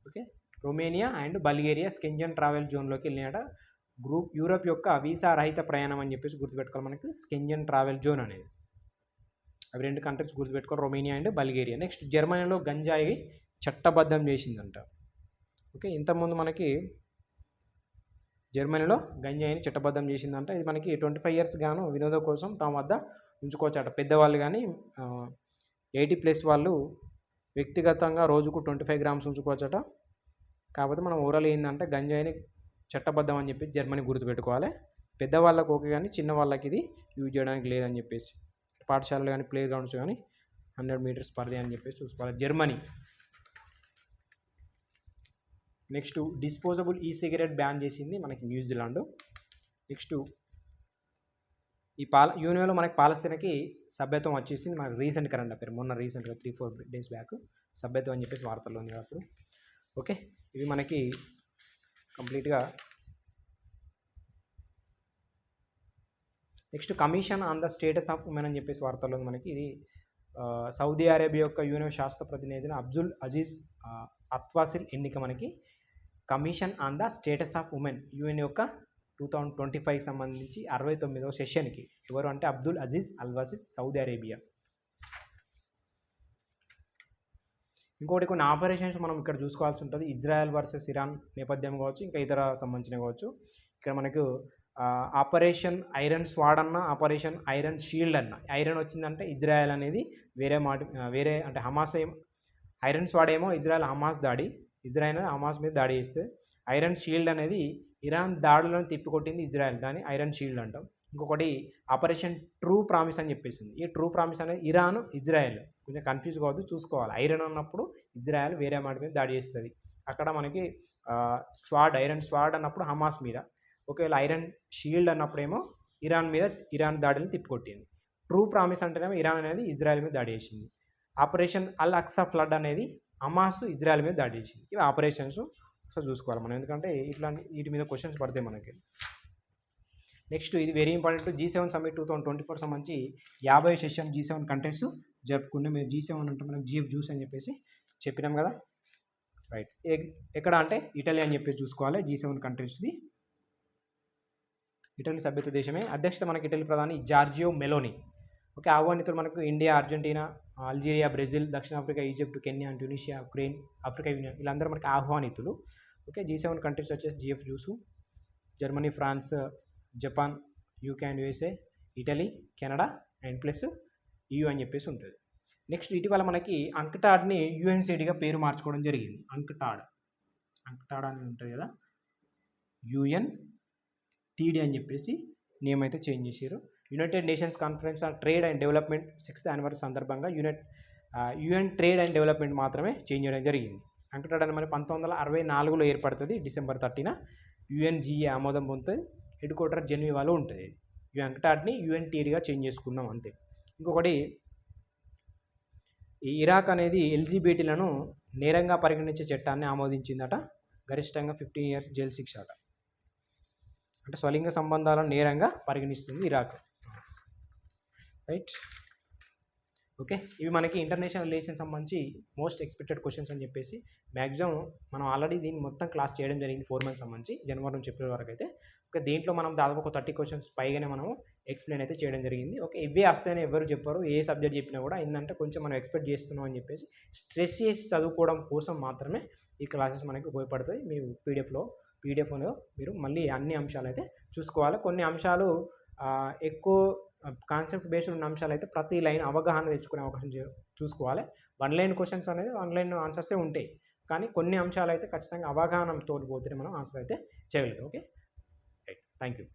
okay, Romania and Bulgaria Schengen travel జోన్లోకి వెళ్ళినాట. యూరోప్ యొక్క వీసా రహిత ప్రయాణం అని చెప్పేసి గుర్తుపెట్టుకోవాలి మనకి స్కెంజన్ ట్రావెల్ జోన్ అనేది. అవి 2 కంట్రీస్ గుర్తుపెట్టుకోవాలి, రొమేనియా అండ్ బల్గేరియా. నెక్స్ట్ జర్మనీలో గంజాయి చట్టబద్ధం చేసిందంట. ఓకే, ఇంతకుముందు మనకి జర్మనీలో గంజాయిని చట్టబద్ధం చేసిందంట. ఇది మనకి 25 years గాను వినోదం కోసం తమ వద్ద ఉంచుకోవచ్చట. పెద్దవాళ్ళు కానీ 80+ వాళ్ళు వ్యక్తిగతంగా రోజుకు 25 grams ఉంచుకోవచ్చట. కాకపోతే మనం ఓవరాల్ ఏంటంటే గంజాయిని చట్టబద్ధం అని చెప్పి జర్మనీ గుర్తుపెట్టుకోవాలి. పెద్దవాళ్ళకు ఓకే, కానీ చిన్న వాళ్ళకి ఇది యూజ్ చేయడానికి లేదని చెప్పేసి, పాఠశాలలు కానీ ప్లే గ్రౌండ్స్ కానీ 100 meters per day అని చెప్పేసి చూసుకోవాలి Germany. Next disposable cigarette ban చేసింది మనకి న్యూజిలాండ్. నెక్స్ట్ ఈ యూనియన్లో మనకి పాలస్తీనాకి సభ్యత్వం వచ్చేసింది. మనకి రీసెంట్ కరెంట్ అఫేర్, మొన్న రీసెంట్గా 3-4 days బ్యాక్ సభ్యత్వం అని చెప్పేసి వార్తల్లో ఉంది అప్పుడు. ఓకే, ఇవి మనకి కంప్లీట్గా. Next commission on the status of women అని చెప్పేసి వార్తల్లో ఉంది మనకి. ఇది సౌదీ అరేబియా యొక్క యూనియన్ శాస్త్ర ప్రతినిధిని అబ్దుల్ అజీజ్ అత్వాసిల్ ఎన్నిక మనకి. Commission on the status of women UN యొక్క 2025 సంబంధించి 69వ సెషన్కి ఎవరు అంటే అబ్దుల్ అజీజ్ అల్వాసిస్, సౌదీ అరేబియా. ఇంకోటి కొన్ని ఆపరేషన్స్ మనం ఇక్కడ చూసుకోవాల్సి ఉంటుంది. ఇజ్రాయెల్ వర్సెస్ ఇరాన్ నేపథ్యం కావచ్చు, ఇంకా ఇతర సంబంధించిన కావచ్చు. ఇక్కడ మనకు ఆపరేషన్ ఐరన్ స్వాడ్ అన్న, ఆపరేషన్ ఐరన్ షీల్డ్ అన్న. ఐరన్ వచ్చిందంటే ఇజ్రాయెల్ అనేది వేరే అంటే హమాస్ ఐరన్ స్వాడ్ ఏమో ఇజ్రాయెల్ హమాస్ దాడి, ఇజ్రాయెల్ హమాస్ మీద దాడి చేస్తే, ఐరన్ షీల్డ్ అనేది ఇరాన్ దాడులను తిప్పికొట్టింది ఇజ్రాయెల్, దాన్ని ఐరన్ షీల్డ్ అంటాం. ఇంకొకటి ఆపరేషన్ ట్రూ ప్రామిస్ అని చెప్పేసింది. ఈ ట్రూ ప్రామిస్ అనేది ఇరాన్ ఇజ్రాయెల్, కొంచెం కన్ఫ్యూజ్ కావద్దు, చూసుకోవాలి. ఐరన్ అన్నప్పుడు ఇజ్రాయెల్ వేరే మాట మీద దాడి చేస్తుంది. అక్కడ మనకి ఐరన్ స్వాడ్ అన్నప్పుడు హమాస్ మీద, ఒకవేళ ఐరన్ షీల్డ్ అన్నప్పుడేమో ఇరాన్ దాడిని తిప్పికొట్టింది. ట్రూ ప్రామిస్ అంటేనేమో ఇరాన్ అనేది ఇజ్రాయెల్ మీద దాడి చేసింది. ఆపరేషన్ అల్ అక్సా ఫ్లడ్ అనేది హమాస్ ఇజ్రాయెల్ మీద దాడి చేసింది. ఇవి ఆపరేషన్స్ ఒకసారి చూసుకోవాలి మనం, ఎందుకంటే వీటి మీద క్వశ్చన్స్ పడతాయి మనకి. నెక్స్ట్ ఇది వెరీ ఇంపార్టెంట్, G7 సమ్మిట్ 2024 సంబంధించి 50వ సెషన్ G7 కంట్రీస్ జరుపుకున్నాం. మీరు G7 అంటే మనం GF జ్యూస్ అని చెప్పేసి చెప్పినాం కదా, రైట్. ఎక్కడ అంటే ఇటలీ అని చెప్పేసి చూసుకోవాలి. G7 కంట్రీస్ది ఇటలీ సభ్యత్వ దేశమే. అధ్యక్షత మనకి ఇటలీ ప్రధాని జార్జియో మెలోని. ఓకే, ఆహ్వానితులు మనకు ఇండియా, అర్జెంటీనా, అల్జీరియా, బ్రెజిల్, దక్షిణాఫ్రికా, Egypt, Kenya, Tunisia, Ukraine, Africa union, వీళ్ళందరూ మనకి ఆహ్వానితులు. ఓకే, G7 కంట్రీస్ వచ్చేసి GF జ్యూసు, Germany, France, Japan, UK and USA, Italy, Canada and plus EU అని చెప్పేసి ఉంటుంది. నెక్స్ట్ ఇటీవల మనకి అంక్టాడ్ని UNCDగా పేరు మార్చుకోవడం జరిగింది. అంక్టాడ్ అని ఉంటుంది కదా, UNTD అని చెప్పేసి నేమ్ అయితే చేంజ్ చేశారు. United nations conference on trade and development 6th anniversary సందర్భంగా UN ట్రేడ్ అండ్ డెవలప్మెంట్ మాత్రమే చేంజ్ చేయడం జరిగింది. అంక్టాడ్ అని మరి 1964లో ఏర్పడుతుంది. December 30న UNGA ఆమోదం పొందుతుంది. హెడ్ క్వార్టర్ జెనీవాలో ఉంటుంది. ఈ అంక్టాడ్ని UNTDగా చేంజ్ చేసుకున్నాం అంతే. ఇంకొకటి, ఈ ఇరాక్ అనేది LGBTలను నేరంగా పరిగణించే చట్టాన్ని ఆమోదించిందట. గరిష్టంగా 15 years జైలు శిక్ష అట. అంటే స్వలింగ సంబంధాలను నేరంగా పరిగణిస్తుంది ఇరాక్, రైట్. ఓకే, ఇవి మనకి ఇంటర్నేషనల్ రిలేషన్ సంబంధించి మోస్ట్ ఎక్స్పెక్టెడ్ క్వశ్చన్స్ అని చెప్పేసి మ్యాక్సిమం మనం ఆల్రెడీ దీన్ని మొత్తం క్లాస్ చేయడం జరిగింది 4 మంత్స్ సంబంధించి జనవరి నుంచి ఏప్రిల్ వరకు అయితే. ఓకే, దీంట్లో మనం దాదాపు ఒక 30 క్వశ్చన్స్ పైగానే మనం ఎక్స్ప్లెయిన్ అయితే చేయడం జరిగింది. ఓకే, ఇవే వస్తాయని ఎవరు చెప్పారు, ఏ సబ్జెక్ట్ చెప్పినా కూడా ఏంటంటే కొంచెం మనం ఎక్స్పెక్ట్ చేస్తున్నాం అని చెప్పేసి స్ట్రెస్ చేసి చదువుకోవడం కోసం మాత్రమే ఈ క్లాసెస్ మనకి ఉపయోగపడతాయి. మీ పీడిఎఫ్లో మీరు మళ్ళీ అన్ని అంశాలు అయితే చూసుకోవాలి. కొన్ని అంశాలు ఎక్కువ కాన్సెప్ట్ బేస్డ్ ఉన్న అంశాలు అయితే ప్రతి లైన్ అవగాహన తెచ్చుకునే అవకాశం చూసుకోవాలి. 1 లైన్ క్వశ్చన్స్ అనేది 1 లైన్ ఆన్సర్సే ఉంటాయి, కానీ కొన్ని అంశాలు అయితే ఖచ్చితంగా అవగాహనతో పోతే మనం ఆన్సర్ అయితే చేయగలుగుతాం. Okay, right, thank you.